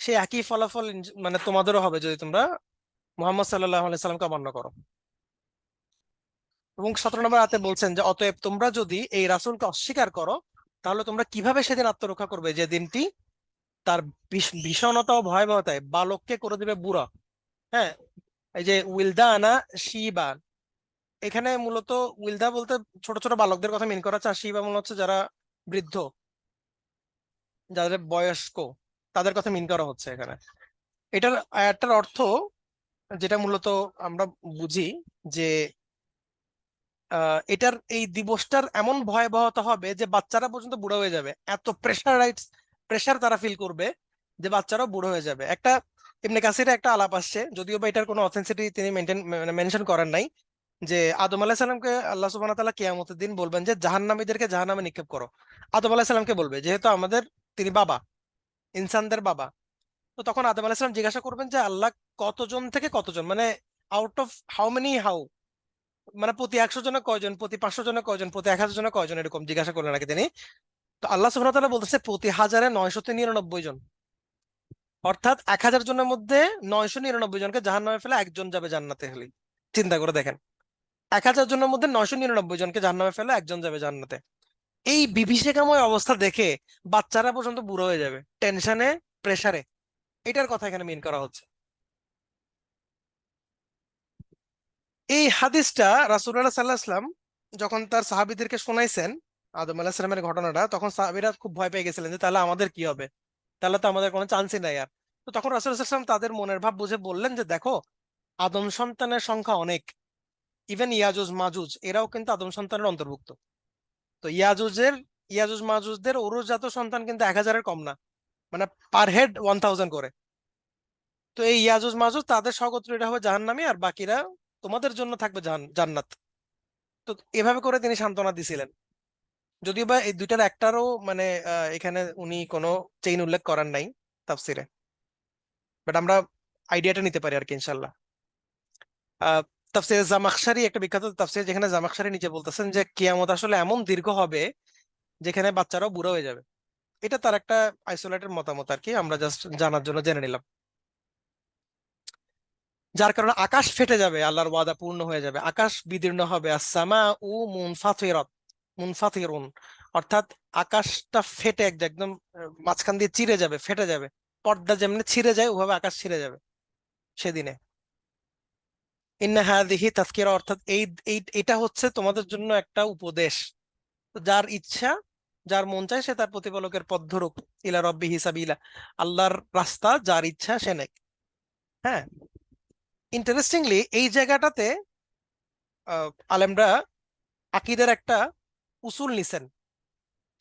সেই একই ফলাফল মানে তোমাদেরও হবে যদি তোমরা মুহাম্মদ সাল্লাল্লাহু আলাইহি সাল্লামকে অমান্য করো। এবং 17 নম্বর আয়াতে বলছেন যে অতএব তোমরা যদি এই রাসূলকে অস্বীকার করো, তাহলে তোমরা কিভাবে সেদিন আত্মরক্ষা করবে, যে দিনটি তার ভীষণতা ও ভয়াবহতায় বালককে করে দিবে বুড়া। হ্যাঁ, এই যে উইলদানা শিবা, এখানে মূলত উইলদা বলতে ছোট ছোট বালকদের কথা মিন করা হচ্ছে, আর শিবা মনে হচ্ছে যারা বৃদ্ধ, যাদের বয়স্ক, তাদের কথা মিন করা হচ্ছে এখানে। এটার আয়াতটার অর্থ যেটা মূলত আমরা বুঝি যে এটার এই দিবসটার এমন ভয়াবহতা হবে যে বাচ্চারা পর্যন্ত বুড়ো হয়ে যাবে, এত প্রেশার তারা ফিল করবে যে বাচ্চারাও বুড়ো হয়ে যাবে। ইবনে কাসিরে একটা আলাপ আসছে, যদিও বা এটার কোনো অথেন্টিসিটি তিনি মেনশন করেন নাই, যে আদম আলাহিস সাল্লামকে আল্লাহ সুবহানাহু ওয়া তাআলা কিয়ামতের দিন বলবেন যে জাহান্নামীদেরকে জাহান্নামে নিক্ষেপ করো। আদম আলাহিস সাল্লামকে বলবে, যেহেতু আমাদের তিনি বাবা, ইনসানদের বাবা। তো তখন আদম আলাইহিস সালাম জিজ্ঞাসা করবেন যে আল্লাহ কতজন থেকে কতজন, মানে out of how many how, মানে প্রতি 100 জনে কয়জন, প্রতি 500 জনে কয়জন, প্রতি 1000 জনে কয়জন, এরকম জিজ্ঞাসা করলেন নাকি তিনি। তো আল্লাহ সুবহানাহু ওয়া তাআলা বলতেছে প্রতি 1000-999 জন। অর্থাৎ 1000 জনের মধ্যে 999 জনকে জাহান্নামে ফেলে একজন যাবে জান্নাতে। হলে চিন্তা করে দেখেন, 1000 জনের মধ্যে 999 জনকে জাহান্নামে ফেলে একজন যাবে জান্নাতে। এই বিভীষিকাময় অবস্থা দেখে বাচ্চারা পর্যন্ত বুড়ো হয়ে যাবে টেনশনে, প্রেসারে। এটার কথা এখানে মিন করা হচ্ছে। এই হাদিসটা রাসূলুল্লাহ সাল্লাল্লাহু আলাইহি ওয়াসাল্লাম যখন তার সাহাবীদেরকে শোনাইছেন আদম আলাইহিস সালামের ঘটনাটা, তখন সাহাবীরা খুব ভয় পেয়ে গেছিলেন যে তাহলে আমাদের কি হবে, তাহলে তো আমাদের কোনো চান্সই নাই আর। তো তখন রাসূলুল্লাহ সাল্লাল্লাহু আলাইহি ওয়াসাল্লাম তাদের মনের ভাব বুঝে বললেন যে দেখো, আদম সন্তানের সংখ্যা অনেক, ইভেন ইয়াজুজ মাজুজ এরাও কিন্তু আদম সন্তানের অন্তর্ভুক্ত। তো ইয়াজুজ মাজুজদের ঔরজাত সন্তান কিন্তু 1000-এর কম না, মানে পার হেড 1000 করে। তো এই ইয়াজুজ মাজুজ তাদের স্বগোত্রীরা হবে জাহান্নামী, আর বাকিরা তোমাদের জন্য থাকবে জান্নাত। তো এভাবে করে তিনি সান্ত্বনা দিছিলেন। যদিও বা এই দুইটার একটারও মানে এখানে উনি কোনো চেইন উল্লেখ করেন নাই তাফসিরে, বাট আমরা আইডিয়াটা নিতে পারি আর কি ইনশাল্লাহ। আহ তাফসিরে জামাখশারি একটা বিখ্যাত তাফসির, যেখানে জামাখশারি নিজে বলতেছেন যে কিয়ামত আসলে এমন দীর্ঘ হবে যেখানে বাচ্চারাও বুড়ো হয়ে যাবে। এটা তার একটা আইসোলেটেড মতামত আর কি, আমরা জাস্ট জানার জন্য জেনে নিলাম। যার কারণে আকাশ ফেটে যাবে, আল্লাহর ওয়াদা পূর্ণ হয়ে যাবে, আকাশ বিদীর্ণ হবে। আসসামা উ মুনফাতিরাত, মুনফাতিরুন, অর্থাৎ আকাশটা ফেটে একদম মাঝখান দিয়ে চিরে যাবে, ফেটে যাবে। পর্দা যেমনি ছিঁড়ে যায় ওভাবে আকাশ ছিঁড়ে যাবে সেদিনে। ইন্না হাযিহি তাযকিরা, অর্থাৎ এই এটা হচ্ছে তোমাদের জন্য একটা উপদেশ। তো যার ইচ্ছা, যার মন চায় সে তার প্রতিপালকের পথ ধরুক, ইলা রাব্বিহি সাবিলা, আল্লাহর রাস্তা যার ইচ্ছা সে নেক। হ্যাঁ, ইন্টারেস্টিংলি এই জায়গাটাতে আলেমরা আকীদার একটা উসুল নিছেন।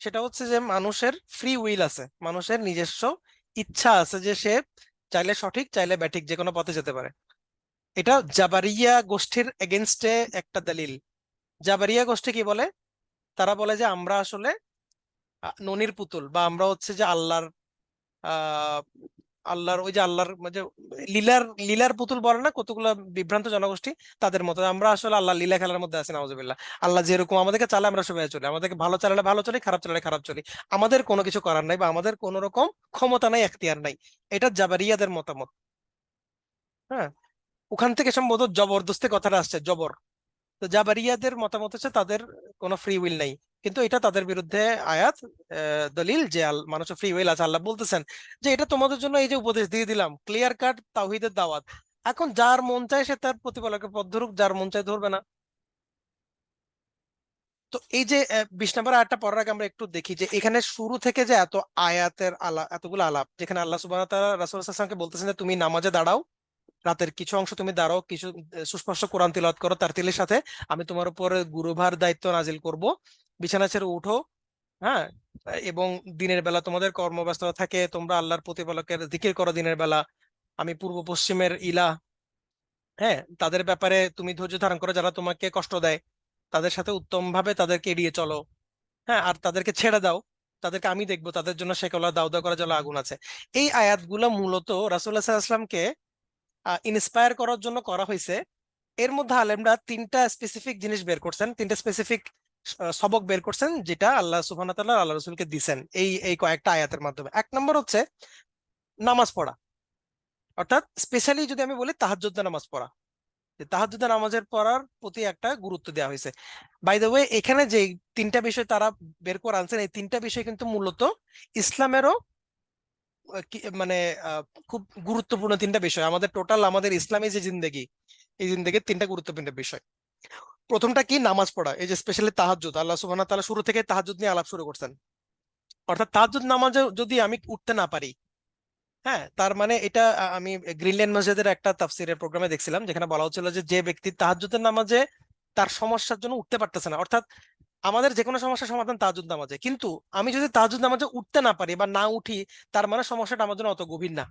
সেটা হচ্ছে যে মানুষের ফ্রি উইল আছে, মানুষের নিজস্ব ইচ্ছা আছে, যে সে চাইলে সঠিক চাইলে ব্যাঠিক যে কোনো পথে যেতে পারে। এটা জাবারিয়া গোষ্ঠীর এগেনস্টে একটা দলিল। জাবারিয়া গোষ্ঠী কি বলে? তারা বলে যে আমরা আসলে ননির পুতুল, বা আমরা হচ্ছে যে আহ আল্লাহর ওই যে আল্লাহর মানে লীলার লীলার পুতুল বলে না কতগুলা বিভ্রান্ত জনগোষ্ঠী, তাদের মতো আমরা আসলে আল্লাহ লীলা খেলার মধ্যে আছি, নাউজুবিল্লাহ। আল্লাহ যেরকম আমাদেরকে চালে আমরা সবাই চলি, আমাদেরকে ভালো চালালে ভালো চলি, খারাপ চালালে খারাপ চলি, আমাদের কোনো কিছু করার নাই বা আমাদের কোনো রকম ক্ষমতা নাই, এখতিয়ার নাই। এটা জাবারিয়াদের মতামত। হ্যাঁ, ওখান থেকে সম্ভবত জবরদস্তি কথাটা আসছে, জবর। তো জাবারিয়াদের মতামত হচ্ছে তাদের কোনো ফ্রি উইল নাই, কিন্তু এটা তাদের বিরুদ্ধে আয়াত, দলিল যে মানুষের ফ্রি উইল আছে। আল্লাহ বলতেছেন যে এটা তোমাদের জন্য এই যে উপদেশ দিয়ে দিলাম, ক্লিয়ার কাট তাওহীদের দাওয়াত। এখন যার মন চায় সে তার প্রতিপালকের পথ ধরুক, যার মন চায় ধরবে না। তো এই যে 20 নম্বর আয়াতটা পড়ার আগে আমরা একটু দেখি যে এখানে শুরু থেকে যে এত আয়াতের এতগুলো আলাপ, যেখানে আল্লাহ সুবহানাহু ওয়া তাআলা রাসূল সাল্লাল্লাহু আলাইহি ওয়াসাল্লামকে বলতেছেন যে তুমি নামাজে দাঁড়াও, রাতের কিছু অংশ তুমি দাঁড়াও, কিছু সুস্পষ্ট কোরআন তিলাওয়াত করো, তার তিলের সাথে আমি তোমার উপর গুরুভার দায়িত্ব নাজিল করব, বিছানা ছেড়ে উঠো। হ্যাঁ, এবং দিনের বেলা তোমাদের কর্মব্যস্ততা থাকে, তোমরা আল্লাহর প্রতিপালকের জিকির করো দিনের বেলা, আমি পূর্ব পশ্চিমের ইলাহ। হ্যাঁ, তাদের ব্যাপারে তুমি ধৈর্য ধারণ করো, যারা তোমাকে কষ্ট দেয় তাদের সাথে উত্তম ভাবে তাদেরকে এড়িয়ে চলো। হ্যাঁ, আর তাদেরকে ছেড়ে দাও, তাদেরকে আমি দেখবো, তাদের জন্য সেকলা দাও দাও করা জলে আগুন আছে। এই আয়াতগুলো মূলত রাসূলুল্লাহ সাল্লাল্লাহু আলাইহি ওয়াসাল্লামকে ইন্সপায়ার করার জন্য করা হয়েছে। এর মধ্যে আলেমরা তিনটা স্পেসিফিক জিনিস বের করছেন, তিনটা স্পেসিফিক সবক বের করছেন, যেটা আল্লাহ সুবহানাহু ওয়া তাআলা আল্লাহ রাসূলকে দিছেন এই কয়েকটা আয়াতের মাধ্যমে। এক নম্বর হচ্ছে নামাজ পড়া, অর্থাৎ স্পেশালি যদি আমি বলি তাহাজ্জুদ নামাজ পড়া, যে তাহাজ্জুদ নামাজের পড়ার প্রতি একটা গুরুত্ব দেওয়া হয়েছে। বাই দ্য ওয়ে, এখানে যে তিনটা বিষয় তারা বের করে আনছেন, এই তিনটা বিষয় কিন্তু মূলত ইসলামেরও মানে আহ, খুব গুরুত্বপূর্ণ তিনটা বিষয়। আমাদের টোটাল আমাদের ইসলামী যে জিন্দেগি, এই জিন্দেগির তিনটা গুরুত্বপূর্ণ বিষয়। প্রথমটা কি? নামাজ পড়া। এই যে স্পেশালি তাহাজ্জুদ, আল্লাহ সুবহানাহু ওয়া তাআলা শুরু থেকে তাহাজ্জুদ নিয়ে আলাপ শুরু করছেন। অর্থাৎ তাহাজ্জুদ নামাজে যদি আমি উঠতে না পারি, হ্যাঁ, তার মানে এটা আমি গ্রিনল্যান্ড মসজিদের একটা তাফসিরের প্রোগ্রামে দেখছিলাম, যেখানে বলা হচ্ছিল যে যে ব্যক্তি তাহাজ্জুদের নামাজে তার সমস্যার জন্য উঠতে পারতেছে না, অর্থাৎ আমাদের যে কোনো সমস্যার সমাধান তাহাজ্জুদ নামাজে, কিন্তু আমি যদি তাহাজ্জুদ নামাজে উঠতে না পারি বা না উঠি, তার মানে সমস্যাটা আমার জন্য অত গভীর না,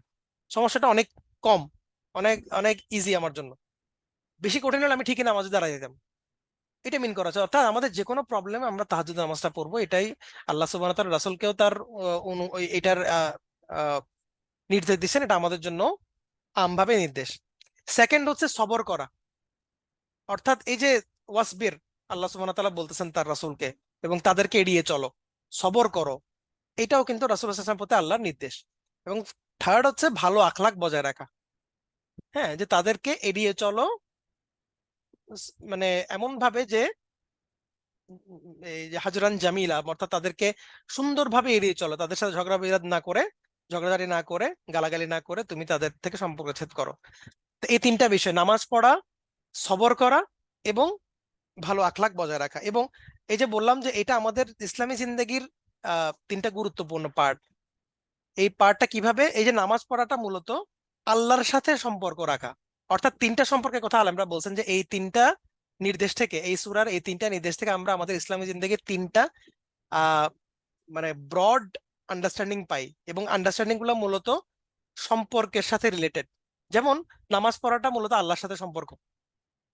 সমস্যাটা অনেক কম, অনেক অনেক ইজি আমার জন্য। বেশি কঠিন হলে আমি ঠিকই নামাজে দাঁড়াই যেতাম। এটা মিন করা হচ্ছে, অর্থাৎ আমাদের যে কোনো প্রবলেমে আমরা তাহাজ্জুদ নামাজটা পড়বো, এটাই আল্লাহ সুবহানাহু ওয়া তাআলা রাসূলকেও তার এটার নির্দেশ দিচ্ছেন, এটা আমাদের জন্য আমভাবে নির্দেশ। সেকেন্ড হচ্ছে সবর করা, অর্থাৎ এই যে ওয়াসবির, আল্লাহ সুবহানাহু ওয়া তাআলা বলতেছেন তার রাসূলকে, এবং তাদেরকে এড়িয়ে চলো, সবর করো, এটাও কিন্তু রাসূল সাল্লাল্লাহু আলাইহি ওয়াসাল্লামের প্রতি আল্লাহর নির্দেশ। এবং থার্ড হচ্ছে ভালো আখলাক বজায় রাখা, হ্যাঁ, যে তাদেরকে এড়িয়ে চলো, মানে এমন ভাবে যে এই যে হাজরান জামিলা, অর্থাৎ তাদেরকে সুন্দরভাবে এড়িয়ে চলো, তাদের সাথে ঝগড়া বিবাদ না করে, ঝগড়াঝাটি না করে, গালাগালি না করে তুমি তাদের থেকে সম্পর্ক ছেদ করো। তো এই তিনটা বিষয়, নামাজ পড়া, সবর করা, এবং ভালো আখলাক বজায় রাখা। এবং এই যে বললাম যে এটা আমাদের ইসলামী জিন্দেগির তিনটা গুরুত্বপূর্ণ পার্ট। এই পার্টটা কিভাবে, এই যে নামাজ পড়াটা মূলত আল্লাহর সাথে সম্পর্ক রাখা, অর্থাৎ তিনটা সম্পর্কের কথা আলেমরা বলছেন যে এই তিনটা নির্দেশ থেকে, এই সূরার এই তিনটা নির্দেশ থেকে আমরা আমাদের ইসলামী জিন্দেগির তিনটা আহ মানে ব্রড আন্ডারস্ট্যান্ডিং পাই, এবং আন্ডারস্ট্যান্ডিং গুলো মূলত সম্পর্কের সাথে রিলেটেড। যেমন নামাজ পড়াটা মূলত আল্লাহর সাথে সম্পর্ক,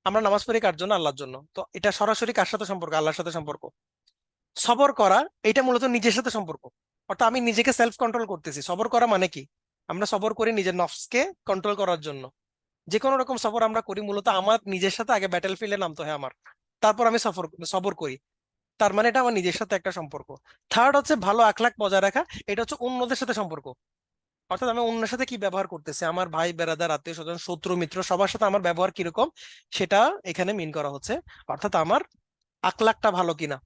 আমরা নামাজ পড়ি কার জন্য? আল্লাহর জন্য, তো এটা সরাসরি কার সাথে সম্পর্ক? আল্লাহর সাথে সম্পর্ক। সবর করা, এটা মূলত নিজের সাথে সম্পর্ক, অর্থাৎ আমি নিজেকে সেলফ কন্ট্রোল করতেছি। সবর করা মানে কি? আমরা সবর করি নিজের নফসকে কন্ট্রোল করার জন্য। যে কোনো রকম সবর আমরা করি মূলত আমার নিজের সাথে আগে ব্যাটেল ফিল্ডে নামতে হয় আমার, তারপর আমি সবর করি। তার মানে এটা আমার নিজের সাথে একটা সম্পর্ক। থার্ড হচ্ছে ভালো আখলাক বজায় রাখা, এটা হচ্ছে অন্যদের সাথে সম্পর্ক, অর্থাৎ আমি অন্যের সাথে কি ব্যবহার করতেছি, আমার ভাই বেরাদার, আত্মীয় স্বজন, শত্রু মিত্র, সবার সাথে আমার ব্যবহার কিরকম, সেটা এখানে মিন করা হচ্ছে, অর্থাৎ আমার আখলাকটা ভালো কিনা।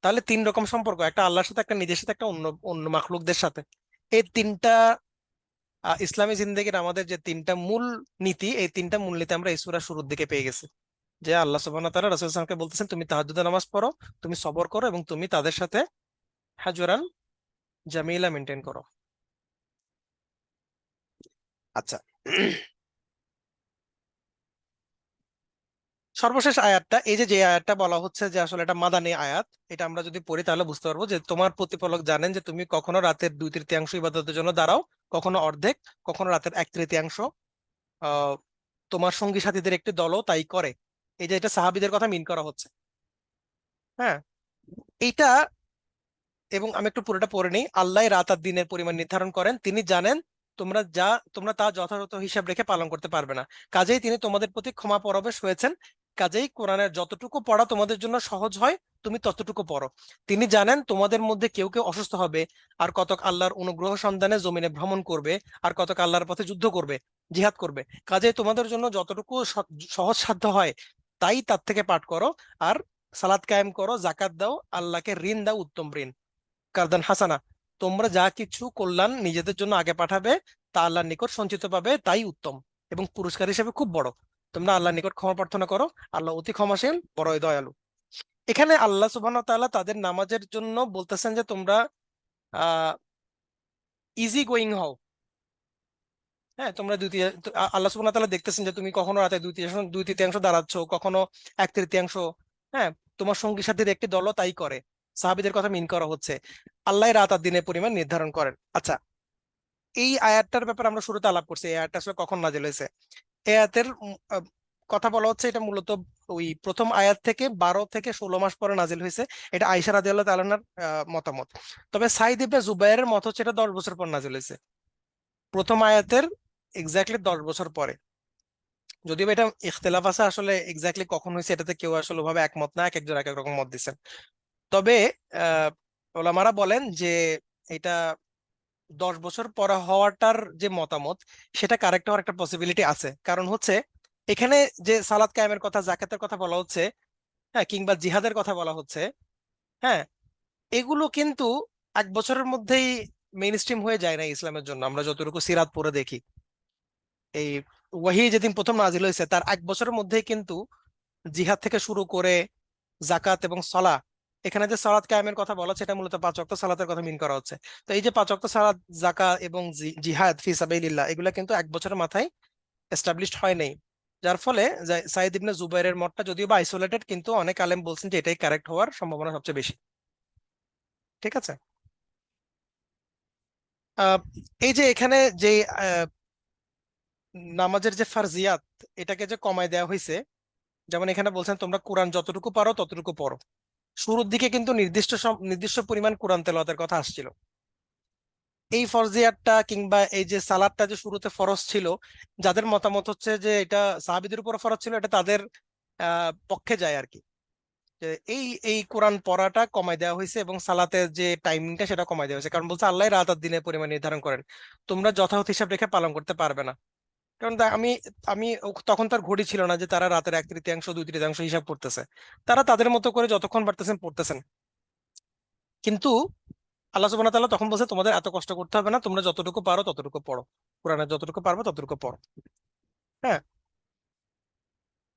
তাহলে তিন রকম সম্পর্ক, একটা আল্লাহর সাথে, একটা নিজের সাথে, একটা অন্য অন্য মাখলুকদের সাথে। এই তিনটা ইসলামী জিন্দেগির আমাদের যে তিনটা মূল নীতি, এই তিনটা মূল নীতি আমরা এই সূরার শুরুর দিকে পেয়ে গেছি। যে আল্লাহ সুবহানাহু ওয়া তাআলা রাসূল সাল্লাল্লাহু আলাইহি ওয়াসাল্লামকে বলতেছেন তুমি তাহাজ্জুদের নামাজ পড়ো, তুমি সবর করো, এবং তুমি তাদের সাথে হাজরান জামিলা মেনটেন করো। আচ্ছা, সর্বশেষ আয়াতটা, এই যে যে আয়াতটা বলা হচ্ছে যে আসলে এটা মাদানী আয়াত, এটা আমরা যদি পড়ি তাহলে বুঝতে পারবো যে তোমার প্রতিপালক জানেন যে তুমি কখনো রাতের 2/3 ইবাদতের জন্য দাঁড়াও, কখনো অর্ধেক, কখনো রাতের 1/3। আহ তোমার সঙ্গী সাথীদের একটি দলও তাই করে। এই যে এটা সাহাবীদের কথা মিন করা হচ্ছে, হ্যাঁ, এইটা। এবং আমি একটু পুরোটা পড়ে নিই। আল্লাহ রাত আর দিনের পরিমাণ নির্ধারণ করেন, তিনি জানেন তোমরা তা যথাযথ হিসাব রেখে পালন করতে পারবে না, কাজেই তিনি তোমাদের প্রতি ক্ষমা পরবশ হয়েছেন। কাজেই কোরআনের যতটুকু পড়া তোমাদের জন্য সহজ হয় তুমি ততটুকু পড়ো। তিনি জানেন তোমাদের মধ্যে কেউ কেউ অসুস্থ হবে, আর কতক আল্লাহর অনুগ্রহ সন্ধানে জমিনে ভ্রমণ করবে, আর কতক আল্লাহর পথে যুদ্ধ করবে, জিহাদ করবে। কাজেই তোমাদের জন্য যতটুকু সহজ সাধ্য হয় তাই তার থেকে পাঠ করো, আর সালাত কায়েম করো, জাকাত দাও, আল্লাহকে ঋণ দাও, উত্তম ঋণ, কারদান হাসানা। তোমরা যা কিছু কল্যাণ নিজেদের জন্য আগে পাঠাবে তা আল্লাহর নিকট সঞ্চিত পাবে, তাই উত্তম এবং পুরস্কার হিসেবে খুব বড়। তোমরা আল্লাহর নিকট ক্ষমা প্রার্থনা করো, আল্লাহ অতি ক্ষমাশীল, বড়ই দয়ালু। এখানে আল্লাহ সুবহানাহু ওয়া তাআলা তাদের নামাজের জন্য বলতেছেন যে তোমরা আহ ইজি গোয়িং হও। হ্যাঁ, তোমরা আল্লাহ সুবহানাহু ওয়া তাআলা দেখতেছেন যে তুমি কখনো রাতে 2/3 দাঁড়াচ্ছ, কখনো 1/3। হ্যাঁ, তোমার সঙ্গী সাথীর একটি দলও তাই করে। সাহাবীদের কথা মিন করা হচ্ছে। আল্লাহ রাত আর দিনের পরিমাণ নির্ধারণ করেন। আচ্ছা, এই আয়াতটার ব্যাপারে আমরা শুরুতে আলাপ করছি, এই আয়াতটা আসলে কখন নাজিল হয়েছে। এই আয়াতের কথা বলা হচ্ছে এটা মূলত ওই প্রথম আয়াত থেকে 12 থেকে 16 মাস পরে নাজিল হয়েছে। এটা আয়েশা রাদিয়াল্লাহু তাআলার মতামত। তবে সাইদ ইবনে জুবাইরের মত হচ্ছে এটা 10 বছর পর নাজিল হয়েছে, প্রথম আয়াতের এক্স্যাক্টলি 10 বছর পরে। যদিও এটা ইখতিলাফ আছে আসলে এক্স্যাক্টলি কখন হয়েছে, এটাতে কেউ আসলে ভাবে একমত না, এক একজন এক এক রকম মত দিচ্ছেন। তবে আহ ওলামারা বলেন যে এটা 10 বছর পরে হওয়াটার যে মতামত, সেটা কারেক্ট হওয়ার একটা পসিবিলিটি আছে। কারণ হচ্ছে এখানে যে সালাত কায়েমের কথা, জাকাতের কথা বলা হচ্ছে, হ্যাঁ, কিংবা জিহাদের কথা বলা হচ্ছে, হ্যাঁ, এগুলো কিন্তু 1 বছরের মধ্যেই মেইন স্ট্রিম হয়ে যায় না ইসলামের জন্য। আমরা যতটুকু সিরাত পড়ে দেখি, এই ওয়াহি যেদিন প্রথম নাজিল হয়েছে তার 1 বছরের মধ্যেই কিন্তু জিহাদ থেকে শুরু করে জাকাত এবং সলা, এখানে যে সালাত কায়েমের কথা বলা হচ্ছে এটা মূলত 5 ওয়াক্ত সালাতের কথা মিন করা হচ্ছে। তো এই যে 5 ওয়াক্ত সালাত, জাকাত এবং জিহাদ ফি সাবিলিল্লাহ, এগুলা কিন্তু 1 বছরের মাথায় এস্টাবলিশড হয় নাই। যার ফলে সাইদ ইবনে জুবাইরের মতটা যদিও বা আইসোলেটেড, কিন্তু অনেক আলেম বলছেন যে এটাই কারেক্ট হওয়ার সম্ভাবনা সবচেয়ে বেশি। ঠিক আছে। আহ এই যে এখানে যে আহ, নামাজের যে ফারজিয়াত, এটাকে যে কমায় দেওয়া হয়েছে, যেমন এখানে বলছেন তোমরা কোরআন যতটুকু পারো ততটুকু পড়ো। শুরুর দিকে কিন্তু নির্দিষ্ট পরিমাণ কোরআন তেলাওয়াতের কথা আসছিল। এই ফরজিয়াতটা কিংবা এই যে সালাদটা যে শুরুতে ফরজ ছিল, যাদের মতামত হচ্ছে যে এটা সাহাবীদের উপর ফরজ ছিল, এটা তাদের পক্ষে যায় আর কি। যে এই এই কোরআন পড়াটা কমাই দেওয়া হয়েছে এবং সালাতের যে টাইমিংটা সেটা কমাই দেওয়া হয়েছে, কারণ বলছে আল্লাহ রাত আর দিনের পরিমাণ নির্ধারণ করেন, তোমরা যথাযথ হিসাব রেখে পালন করতে পারবে না। কারণ আমি আমি তখন তার ঘড়ি ছিল না যে তারা রাতের এক তৃতীয়াংশ দুই তৃতীয়াংশ হিসাব করতেছে, তারা তাদের মতো করে যতক্ষণ পারতেছেন পড়তেছেন। কিন্তু আল্লাহ সুবহানাহু ওয়া তাআলা তখন বলছে তোমাদের এত কষ্ট করতে হবে না, তোমরা যতটুকু পারো ততটুকু পড়ো, কোরআনের যতটুকু পারবে ততটুকু পড়ো। হ্যাঁ,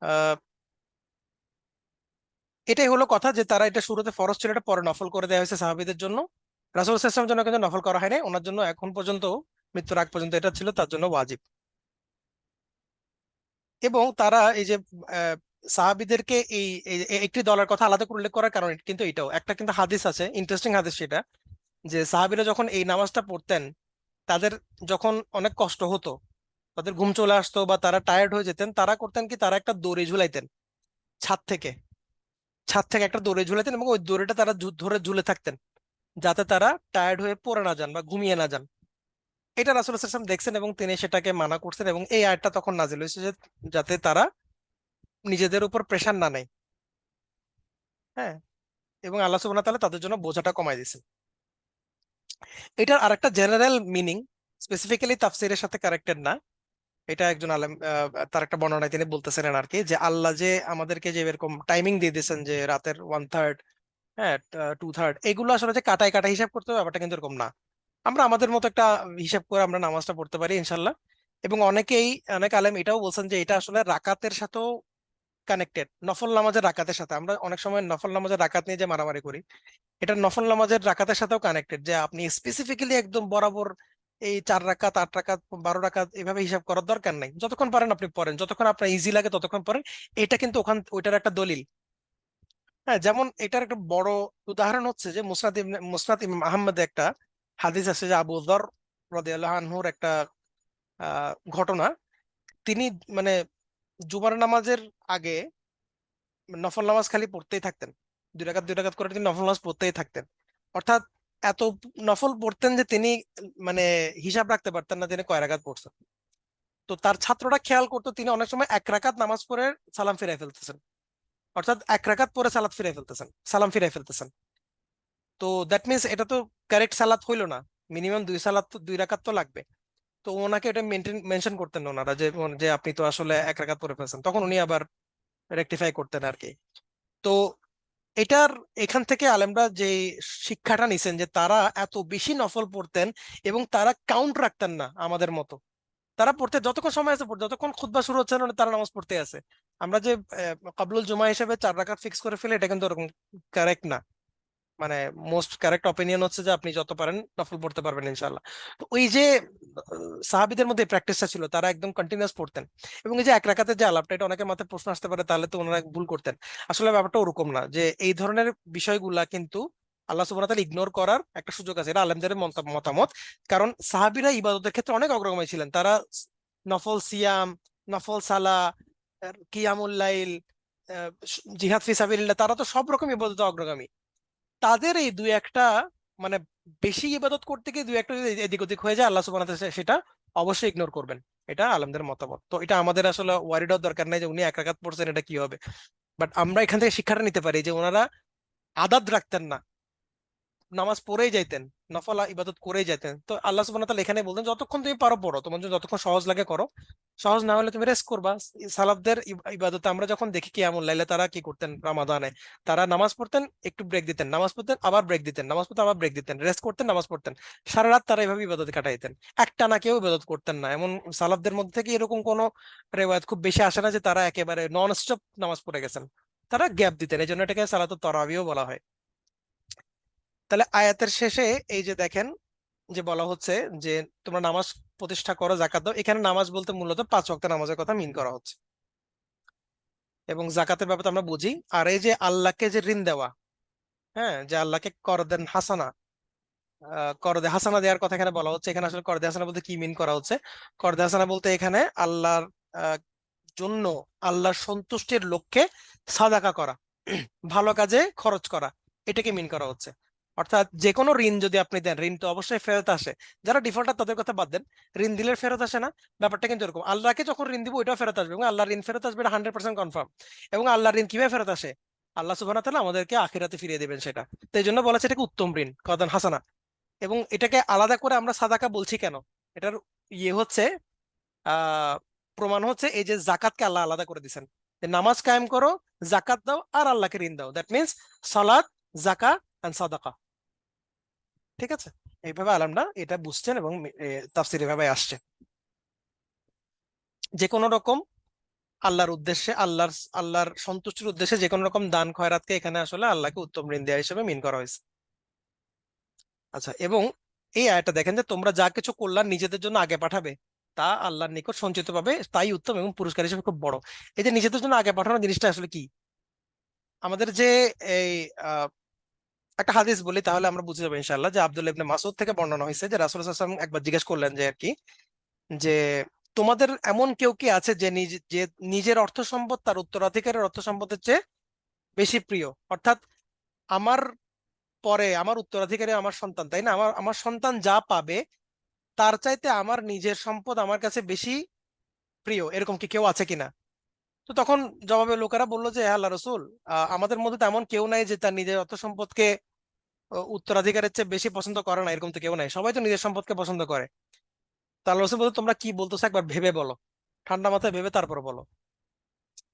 আহ, এটাই হলো কথা, যে তারা এটা শুরুতে ফরজ ছিল, এটা পরে নফল করে দেওয়া হয়েছে সাহাবীদের জন্য। রাসূল সাল্লাল্লাহু আলাইহি ওয়াসাল্লামের জন্য কিন্তু নফল করা হয়নি, ওনার জন্য এখন পর্যন্ত, মৃত্যুর আগ পর্যন্ত এটা ছিল তার জন্য ওয়াজিব। এবং তারা এই যে আহ, সাহাবীদেরকে এই একটি দলের কথা আলাদা করে উল্লেখ করার কারণ কিন্তু এটাও একটা কিন্তু হাদিস আছে, ইন্টারেস্টিং হাদিস সেটা, যে সাহাবীরা যখন এই নামাজটা পড়তেন, তাদের যখন অনেক কষ্ট হতো, তাদের ঘুম চলে আসতো বা তারা টায়ার্ড হয়ে যেতেন, তারা করতেন কি, তারা একটা দড়ি ঝুলাইতেন ছাদ থেকে, ছাদ থেকে একটা দড়ি ঝুলাইতেন এবং ওই দড়িটা তারা ধরে ঝুলে থাকতেন, যাতে তারা টায়ার্ড হয়ে পড়ে না যান বা ঘুমিয়ে না যান। এটা রাসূল সাল্লাল্লাহু আলাইহি ওয়াসাল্লাম দেখছেন এবং তিনি সেটাকে মানা করছেন, এবং এই আয়াতটা তখন নাজিল হয়েছে যে যাতে তারা নিজেদের উপর প্রেশার না নেয়। হ্যাঁ, এবং আল্লাহ সুবহানাহু ওয়া তাআলা তাদের জন্য বোঝাটা কমায় দিয়েছেন। এটার আরেকটা জেনারেল মিনিং, স্পেসিফিক্যালি তাফসীরের সাথে কানেক্টেড না, এটা একজন আলেম তার একটা বর্ণনায় তিনি বলতেছিলেন আর কি, যে আল্লাহ যে আমাদেরকে যে এরকম টাইমিং দিয়ে দিয়েছেন যে রাতের 1/3, হ্যাঁ 2/3, এগুলো আসলে যে কাটায় কাটায় হিসাব করতে হবে ব্যাপারটা কিন্তু এরকম না। আমরা আমাদের মতো একটা হিসাব করে আমরা নামাজটা পড়তে পারি ইনশাল্লাহ। এবং অনেক আলেম এটাও বলছেন যে এটা আসলে রাকাতের সাথেও কানেক্টেড, নফল নামাজের রাকাতের সাথে। আমরা অনেক সময় নফল নামাজের রাকাত নিয়ে যে মারামারি করি, এটা নফল নামাজের রাকাতের সাথেও কানেক্টেড, যে আপনি স্পেসিফিক্যালি একদম বরাবর এই 4 রাকাত 8 রাকাত 12 রাকাত এভাবে হিসাব করার দরকার নাই, যতক্ষণ পারেন আপনি পড়েন, যতক্ষণ আপনার ইজি লাগে ততক্ষণ পড়েন। এটা কিন্তু ওইটার একটা দলিল। হ্যাঁ, যেমন এটার একটা বড় উদাহরণ হচ্ছে যে মুসনাদ ইমাম আহমদ একটা হাদিস আছে, যে আবু যর রাদিয়াল্লাহু আনহুর একটা ঘটনা। তিনি মানে জুমার নামাজের আগে নফল নামাজ খালি পড়তেই থাকতেন, 2 রাকাত 2 রাকাত করে তিনি নফল নামাজ পড়তেই থাকতেন। অর্থাৎ এত নফল পড়তেন যে তিনি মানে হিসাব রাখতে পারতেন না তিনি কয় রাকাত পড়ছেন। তো তার ছাত্ররা খেয়াল করতো তিনি অনেক সময় 1 রাকাত নামাজ পড়ে সালাম ফিরাই ফেলতেছেন, অর্থাৎ 1 রাকাত পরে সালাম ফিরাই ফেলতেছেন। তো দ্যাট মিনস এটা তো কারেক্ট সালাত হইলো না, মিনিমাম 2 রাকাত তো লাগবে। তো ওনাকে এটা মেনশন করতেন না ওনারা, যে যে আপনি তো আসলে 1 রাকাত পড়ে ফেলছেন, তখন উনি আবার রেকটিফাই করতেন আর কি। তো এটার এখান থেকে আলেমরা যে শিক্ষাটা নিছেন, যে তারা এত বেশি নফল পড়তেন এবং তারা কাউন্ট রাখতেন না আমাদের মতো। তারা পড়তে যতক্ষণ সময় আছে যতক্ষণ খুতবা শুরু হচ্ছে না তারা নামাজ পড়তে আছে। আমরা যে কাবলুল জুমা হিসেবে 4 রাকাত ফিক্স করে ফেলে, এটা কিন্তু ওরকম কারেক্ট না। মানে মোস্ট কারেক্ট অপিনিয়ন হচ্ছে যে আপনি যত পারেন নফল পড়তে পারবেন ইনশাল্লাহ। তো ওই যে সাহাবীদের মধ্যে প্র্যাকটিসটা ছিল, তারা একদম কন্টিনিউয়াস পড়তেন। এবং এই যে 1 রাকাতের যে আলাপটা, এটা অনেকের মাথায় প্রশ্ন আসতে পারে তাহলে তো ওনারা ভুল করতেন। আসলে ব্যাপারটা ওরকম না, যে এই ধরনের বিষয়গুলা কিন্তু আল্লাহ সুবহানাহু ওয়া তাআলা ইগনোর করার একটা সুযোগ আছে, এটা আলেমদের মতামত। কারণ সাহাবীরা ইবাদতের ক্ষেত্রে অনেক অগ্রগামী ছিলেন, তারা নফল সিয়াম, নফল সালা, কিয়ামুল লাইল, জিহাদ ফি সাবিলিল্লাহ, তারা তো সব রকম ইবাদতে অগ্রগামী। তাদের এই দুই একটা মানে বেশি ইবাদত করতে গিয়ে দুই একটা যদি এদিক ওদিক হয়ে যায়, আল্লাহ সুবহানাহু ওয়া তাআলা সেটা অবশ্যই ইগনোর করবেন। এটা আলেমদের মতামত, তো এটা আমাদের আসলে ওয়ারিড হওয়ার দরকার নাই যে উনি 1 রাকাত পড়ছেন এটা কি হবে। বাট আমরা এখান থেকে শিক্ষাটা নিতে পারি যে ওনারা আদাত রাখতেন না, নামাজ পড়েই যাইতেন, নফল ইবাদত করেই যাইতেন। তো আল্লাহ সুবহানাহু ওয়া তাআলা এখানে বলতেন যতক্ষণ তুমি পারো পড়ো, তোমার জন্য যতক্ষণ সহজ লাগে করো, সহজ না হলে তুমি রেস্ট করবা। সালাফদের ইবাদতে আমরা যখন দেখি কিয়ামুল লাইলে তারা কি করতেন রমাদানে, তারা নামাজ পড়তেন, একটু ব্রেক দিতেন, নামাজ পড়তেন আবার ব্রেক দিতেন, নামাজ পড়তেন আবার ব্রেক দিতেন, রেস্ট করতেন, নামাজ পড়তেন। সারা রাত তারা এইভাবে ইবাদতে কাটাইতেন, একটানা কেউ ইবাদত করতেন না। এমন সালাফদের মধ্যে থেকে এরকম কোনো রেওয়ায়াত খুব বেশি আসে না যে তারা একেবারে নন স্টপ নামাজ পড়ে গেছেন, তারা গ্যাপ দিতেন, এই জন্য এটাকে সালাতুত তারাবিও বলা হয়। তাহলে আয়াতের শেষে এই যে দেখেন, যে বলা হচ্ছে যে তোমরা নামাজ প্রতিষ্ঠা করো, যাকাত দাও, এখানে নামাজ বলতে মূলত 5 ওয়াক্ত নামাজের কথা মিন করা হচ্ছে। এবং যাকাতের ব্যাপারে আমরা বুঝি। আর এই যে আল্লাহকে যে ঋণ দেওয়া, হ্যাঁ, যে আল্লাহকে কর দেন হাসানা, কর দে হাসানা দেওয়ার কথা এখানে বলা হচ্ছে। এখানে আসলে কর দে হাসানা বলতে কি মিন করা হচ্ছে? কর দে হাসানা বলতে এখানে আল্লাহর আহ, জন্য, আল্লাহর সন্তুষ্টির লক্ষ্যে সাদাকা করা, ভালো কাজে খরচ করা, এটাকে মিন করা হচ্ছে। অর্থাৎ যে কোনো ঋণ যদি আপনি দেন, ঋণ তো অবশ্যই ফেরত আসে। যারা ডিফল্টার তাদের কথা বাদ দেন, ঋণ দিলে ফেরত আসে না, ব্যাপারটা কিন্তু এরকম। আল্লাহকে যখন ঋণ দিব ওইটাও ফেরত আসবে, এবং আল্লাহর ঋণ ফেরত আসবে, এটা 100% কনফার্ম। এবং আল্লাহর ঋণ কিভাবে ফেরত আসে? আল্লাহ সুবহানাহু ওয়া তাআলা আমাদেরকে আখিরাতে ফিরিয়ে দিবেন সেটা। তো এই জন্য বলা হচ্ছে এটাকে উত্তম ঋণ, কদান হাসানা। এবং এটাকে আলাদা করে আমরা সাদাকা বলছি কেন? এটার ইয়ে হচ্ছে, আহ প্রমাণ হচ্ছে এই যে জাকাতকে আল্লাহ আলাদা করে দিয়েছেন, যে নামাজ কায়েম করো, জাকাত দাও, আর আল্লাহকে ঋণ দাও। দ্যাট মিনস সালাত, জাকা এন্ড সাদাকা। ঠিক আছে, এইভাবে আলমরা এটা বুঝছেন, এবং তাফসীর এভাবে আসছে। যে কোনো রকম আল্লাহর উদ্দেশ্যে, আল্লাহর সন্তুষ্টির উদ্দেশ্যে যে কোনো রকম দান খয়রাতকে এখানে আসলে আল্লাহকে উত্তম ঋণ দেওয়া হিসেবে মিন করা হয়েছে। আচ্ছা, এবং এই আয়াতটা দেখেন যে তোমরা যা কিছু কল্যাণ নিজেদের জন্য আগে পাঠাবে তা আল্লাহর নিকট সঞ্চিত পাবে, তাই উত্তম এবং পুরস্কার হিসেবে খুব বড়। এই যে নিজেদের জন্য আগে পাঠানোর জিনিসটা আসলে কি? আমাদের যে এই একটা হাদিস বলি তাহলে আমরা বুঝে যাবো ইনশাআল্লাহ, যে আব্দুল্লাহ ইবনে মাসউদ থেকে বর্ণনা হয়েছে যে রাসূল সাল্লাল্লাহু আলাইহি ওয়াসাল্লাম একবার জিজ্ঞেস করলেন যে আর কি, যে তোমাদের এমন কেউ কি আছে যে নিজের অর্থ সম্পদ তার উত্তরাধিকারের অর্থ সম্পদের চেয়ে বেশি প্রিয়? অর্থাৎ আমার পরে আমার উত্তরাধিকারী আমার সন্তান, তাই না? আমার আমার সন্তান যা পাবে তার চাইতে আমার নিজের সম্পদ আমার কাছে বেশি প্রিয়, এরকম কি কেউ আছে কিনা? তো তখন জবাবে লোকেরা বললো যে, "হ্যাঁ আল্লাহ রসুল, আমাদের মধ্যে তেমন কেউ নাই যে তার নিজের অর্থ সম্পদকে উত্তরাধিকারের চেয়ে বেশি পছন্দ করে না, এরকম তো কেউ নাই, সবাই তো নিজের সম্পদকে পছন্দ করে।" তা আল্লাহ রসুল বলতো, তোমরা কি বলতেছো একবার ভেবে বলো, ঠান্ডা মাথায় ভেবে তারপর বলো।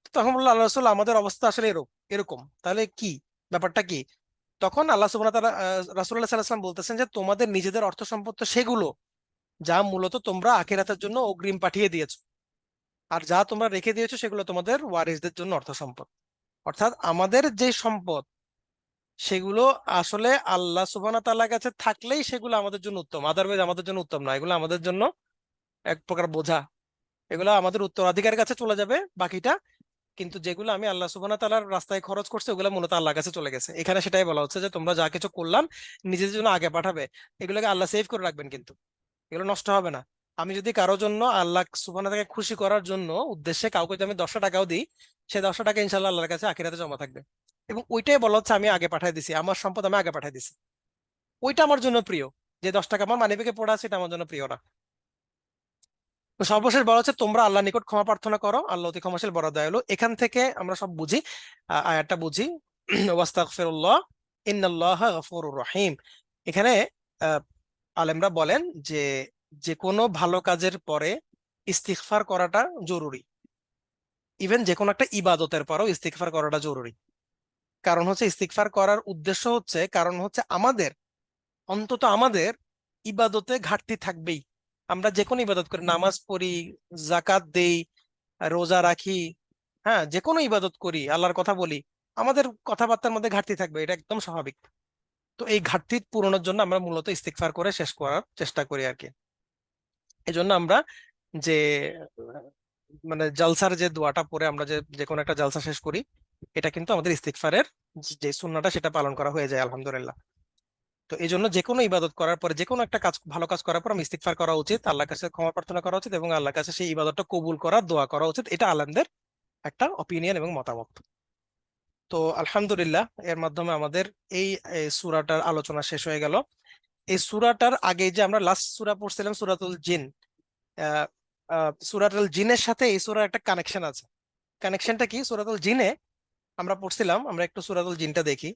তো তখন বললো, আল্লাহ রসুল, আমাদের অবস্থা আসলে এরকম এরকম, তাহলে কি, ব্যাপারটা কি? তখন আল্লাহ সুবহানাহু ওয়া তাআলা, রাসূলুল্লাহ সাল্লাল্লাহু আলাইহি ওয়াসাল্লাম বলতেছেন যে তোমাদের নিজেদের অর্থ সম্পদ তো সেগুলো যা মূলত তোমরা আখিরাতের জন্য অগ্রিম পাঠিয়ে দিয়েছো, আর যা তোমরা রেখে দিয়েছো সেগুলো তোমাদের ওয়ারিসদের জন্য অর্থ সম্পদ। অর্থাৎ আমাদের যে সম্পদ সেগুলো আসলে আল্লাহ সুবহানাহু ওয়া তাআলার কাছে থাকলেই সেগুলো আমাদের জন্য উত্তম, আদারওয়াইজ আমাদের জন্য উত্তম না, এগুলো আমাদের জন্য এক প্রকার বোঝা। এগুলো আমাদের উত্তরাধিকারের কাছে চলে যাবে বাকিটা, কিন্তু যেগুলো আমি আল্লাহ সুবহানাহু ওয়া তাআলার রাস্তায় খরচ করছি ওগুলো মূলত আল্লাহর কাছে চলে গেছে। এখানে সেটাই বলা হচ্ছে যে তোমরা যা কিছু করলাম নিজেদের জন্য আগে পাঠাবে, এগুলোকে আল্লাহ সেভ করে রাখবেন, কিন্তু এগুলো নষ্ট হবে না। আমি যদি কারোর জন্য আল্লাহ সুবহানাহু ওয়া তাআলাকে খুশি করার জন্য উদ্দেশ্যে কাউকে যদি আমি 10টা টাকাও দিই, সেই 10টা টাকা ইনশাআল্লাহ আল্লাহর কাছে আখিরাতে জমা থাকবে। এবং ওইটাই বলা হচ্ছে আমি আগে পাঠিয়ে দিছি, আমার সম্পদ আমি আগে পাঠিয়ে দিছি, ওইটা আমার জন্য প্রিয়। যে 10 টাকা আমার মানিব্যাগে পড়ে আছে এটা আমার জন্য প্রিয় না। তো সর্বশেষ বলা হচ্ছে তোমরা আল্লাহ নিকট ক্ষমা প্রার্থনা করো, আল্লাহ অতি ক্ষমাশীল বড় দয়ালু। এখান থেকে আমরা সব বুঝি, আয়াতটা বুঝি, ওয়াস্তাগফিরুল্লাহ ইন্নাল্লাহা গফুরুর রহিম। এখানে আহ, আলেমরা বলেন যে যে কোনো ভালো কাজের পরে ইস্তিগফার করাটা জরুরি। ইভেন যে কোনো একটা ইবাদতের পরেও ইস্তিগফার করাটা জরুরি। কারণ হচ্ছে ইস্তিগফার করার উদ্দেশ্য হচ্ছে, কারণ হচ্ছে আমাদের, অন্তত আমাদের ইবাদতে ঘাটতি থাকবেই। আমরা যে কোনো ইবাদত করি, নামাজ পড়ি, জাকাত দেই, রোজা রাখি, হ্যাঁ যে কোনো ইবাদত করি, আল্লাহর কথা বলি, আমাদের কথাবার্তার মধ্যে ঘাটতি থাকবে, এটা একদম স্বাভাবিক। তো এই ঘাটতি পূরণের জন্য আমরা মূলত ইস্তিগফার করে শেষ করার চেষ্টা করি আর কি। এই জন্য আমরা যে আহ, মানে জালসার যে দোয়াটা পরে আমরা যে যে কোনো একটা জালসা শেষ করি, এটা কিন্তু আমাদের ইস্তিগফারের যে সুন্নাহটা সেটা পালন করা হয়ে যায় আলহামদুলিল্লাহ। তো এই জন্য যে কোনো ইবাদত করার পরে, যে কোনো একটা কাজ, ভালো কাজ করার পর আমি ইস্তিগফার করা উচিত, আল্লাহর কাছে ক্ষমা প্রার্থনা করা উচিত, এবং আল্লাহর কাছে সেই ইবাদতটা কবুল করা, দোয়া করা উচিত। এটা আলেমদের একটা অপিনিয়ন এবং মতামত। তো আলহামদুলিল্লাহ, এর মাধ্যমে আমাদের এই এই সূরাটার আলোচনা শেষ হয়ে গেল। এই সূরাটার আগে যে আমরা লাস্ট সূরা পড়ছিলাম, সূরাতুল জিন, আহ সূরাতুল জিনের সাথে এই সূরার একটা কানেকশন আছে। কানেকশনটা কি? সূরাতুল জিনে আমরা পড়ছিলাম, আমরা একটু সূরাতুল জিনটা দেখি।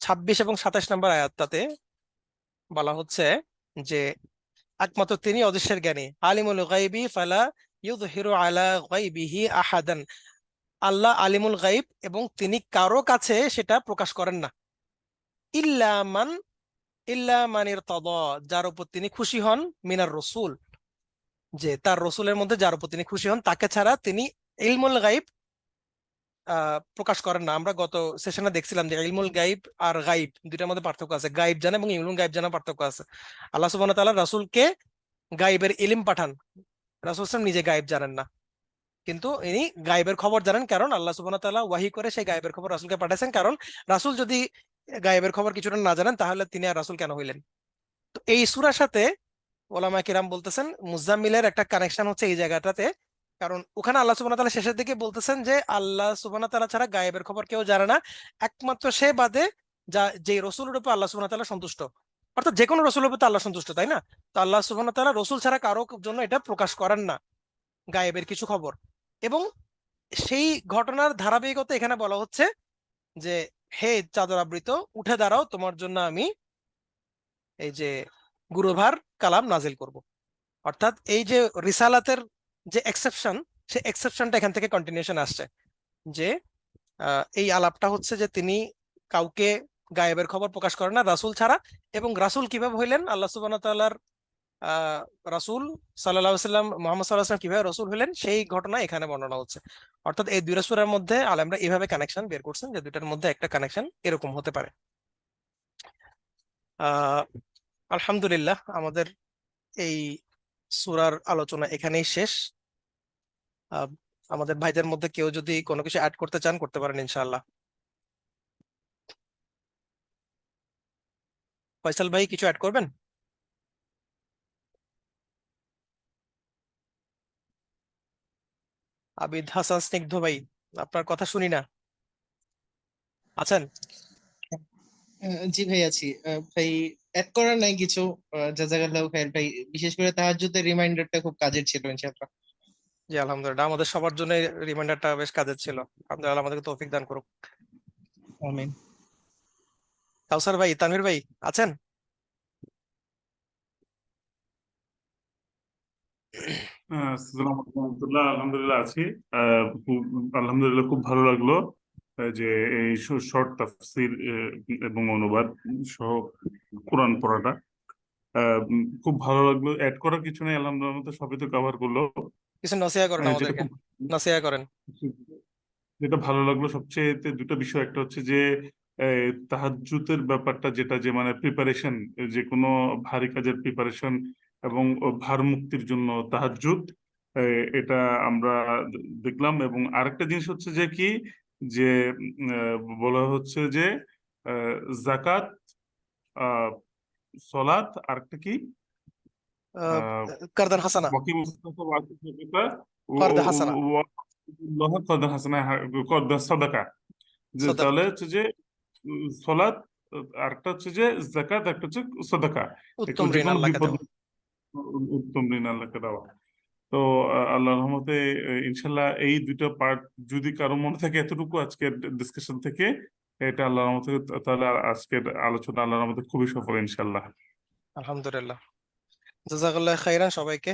26 এবং 27 নম্বর আয়াতটাতে বলা হচ্ছে যে একমাত্র তিনি অদৃশ্যের জ্ঞানী, আলিমুল গায়বি ফালা ইউযহিরু আলা গায়বিহি আহাদান। আল্লাহ আলিমুল গায়ব এবং তিনি কারো কাছে সেটা প্রকাশ করেন না। ইল্লা মান ইল্লা মানির তাদা, যার উপর তিনি খুশি হন, মিনার রসুল, যে তার রসুলের মধ্যে যার উপর তিনি খুশি হন তাকে ছাড়া তিনি ইলমুল গায়ব প্রকাশ করেন না। আমরা গত সেশনে দেখছিলাম যে ইলমুল গায়ব আর গায়ব দুইটার মধ্যে পার্থক্য আছে, গায়ব জানা এবং ইলমুল গায়ব জানা পার্থক্য আছে। আল্লাহ সুবহানাহু ওয়া তাআলা রাসূলকে গায়বের ইলম পাঠান, রাসূল সাল্লাল্লাহু আলাইহি ওয়াসাল্লাম নিজে গায়ব জানেন না, কিন্তু ইনি গায়েবের খবর জানেন, কারণ আল্লাহ সুবহানাহু ওয়া তাআলা ওয়াহি করে সেই গায়েবের খবর রাসূলকে পাঠাইছেন। কারণ রাসূল যদি গায়েবের খবর কিছুটা না জানেন তাহলে তিনি আর রাসূল কেন হইলেন? তো এই সূরার সাথে ওলামা কিরাম বলতেছেন মুজাম্মিলের একটা কানেকশন হচ্ছে এই জায়গাটাতে। কারণ ওখানে আল্লাহ সুবহানাহু ওয়া তাআলা শেষের দিকে বলতেছেন যে আল্লাহ সুবহানাহু ওয়া তাআলা ছাড়া গায়েবের খবর কেউ জানে না, একমাত্র সে বাদে যে রসুলের উপর আল্লাহ সুবহানাহু ওয়া তাআলা সন্তুষ্ট, অর্থাৎ যে কোনো রসুলের উপর তো আল্লাহ সন্তুষ্ট, তাই না? তো আল্লাহ সুবহানাহু ওয়া তাআলা রসুল ছাড়া কারো জন্য এটা প্রকাশ করেন না, গায়েবের কিছু খবর। এবং সেই ঘটনার ধারাবাহিকতা এখানে বলা হচ্ছে যে, হে চাদর আবৃত, উঠে দাঁড়াও, তোমার জন্য আমি এই যে গুরুভার কালাম নাজিল করব। অর্থাৎ এই যে রিসালাতের যে এক্সেপশন, সেই এক্সেপশনটা এখান থেকে কন্টিনিউশন আসছে, যে এই আলাপটা হচ্ছে যে তিনি কাউকে গায়েবের খবর প্রকাশ করেন না রাসূল ছাড়া। এবং রাসূল কিভাবে হইলেন, আল্লাহ সুবহানাহু ওয়া তাআলার রাসূল সাল্লাল্লাহু আলাইহি ওয়াসাল্লাম, মুহাম্মদ সাল্লাল্লাহু আলাইহি ওয়াসাল্লাম কিভাবে রাসূল হলেন সেই ঘটনা এখানে বর্ণনা হচ্ছে। অর্থাৎ এই দুইটা সূরার মধ্যে আলেমরা এভাবে কানেকশন বের করছেন যে দুইটার মধ্যে একটা কানেকশন এরকম হতে পারে। আহ আলহামদুলিল্লাহ, আমাদের এই সূরার আলোচনা এখানেই শেষ। আহ, আমাদের ভাইদের মধ্যে কেউ যদি কোনো কিছু অ্যাড করতে চান করতে পারেন ইনশাআল্লাহ। ফয়সাল ভাই কিছু অ্যাড করবেন? আবিদ হাসান স্নিগ্ধ ভাই, আপনার কথা শুনি না, আছেন? জি ভাই আছি। ভাই অ্যাড করার নাই কিছু। জাযাকাল্লাহু খাইর ভাই, বিশেষ করে তাহাজ্জুদের রিমাইন্ডারটা খুব কাজের ছিল ইনশাআল্লাহ। জি আলহামদুলিল্লাহ, আমাদের সবার জন্য রিমাইন্ডারটা বেশ কাজের ছিল। আলহামদুলিল্লাহ, আমাদেরকে তৌফিক দান করুক। আমিন। কাউসার ভাই, তানভীর ভাই, আছেন? আসসালামু আলাইকুম রহমতুল্লাহ। আলহামদুলিল্লাহ আছি। আলহামদুলিল্লাহ খুব ভালো লাগলো যে এই শর্ট তাফসির এবং অনুবাদ সহ কোরআন পড়াটা খুব ভালো লাগলো। অ্যাড করার কিছু নেই, আলহামদুলিল্লাহ সবই তো কভার করলো। কিছু নসিহা করেন যেটা আমাদেরকে, খুব নসিহা করেন। যেটা ভালো লাগলো সবচেয়ে দুটো বিষয়, একটা হচ্ছে যে তাহাজ্জুদের ব্যাপারটা, যেটা যে মানে প্রিপারেশন, যে কোনো ভারী কাজের প্রিপারেশন এবং ভার মুক্তির জন্য তাহাজ্জুদ, এটা আমরা দেখলাম। এবং আরেকটা জিনিস হচ্ছে যে কি, যে বলা হচ্ছে যে জাকাত, আহ সলাত, আরেকটা কি, আহ, আহ কারদান হাসানা, ওয়াকিম কারদা হাসানা, সাদাকা। যে সদাক, তাহলে হচ্ছে যে সলাৎ, আরেকটা হচ্ছে যে যাকাত, একটা হচ্ছে সাদাকা। উত্তম যে ঋণ কোনো আল্লাহকে বিপদ, দেওয়া। উত্তম ঋণ আল্লাহকে দেওয়া। তো আল্লাহর রহমতে ইনশাল্লাহ এই দুইটা পার্ট যদি কারো মনে থাকে, এতটুকু আজকের ডিসকাশন থেকে, এটা আল্লাহর রহমতে, তাহলে আজকের আলোচনা আল্লাহর রহমতে খুবই সফল ইনশাল্লাহ। আলহামদুলিল্লাহ, জাযাকাল্লাহ খাইরান সবাইকে।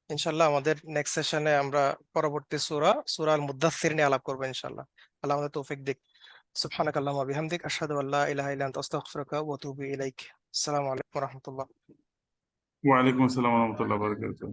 ইনশাল্লাহ আমাদের নেক্সট সেশনে আমরা পরবর্তী সূরা আল মুদাথথির নিয়ে আলাপ করবো ইনশাল্লাহ। আল্লাহ আমাদের তৌফিক দিক। সুবহানাকাল্লাহুম্মা ওয়া বিহামদিক, আশহাদু আল্লা ইলাহা ইল্লা আনতা, আস্তাগফিরুকা ওয়া আতুবু ইলাইক। আসসালামু আলাইকুম ওয়া রাহমাতুল্লাহ। ওয়ালাইকুম আসসালাম রহমতুল্লাহ বারকাতুহ।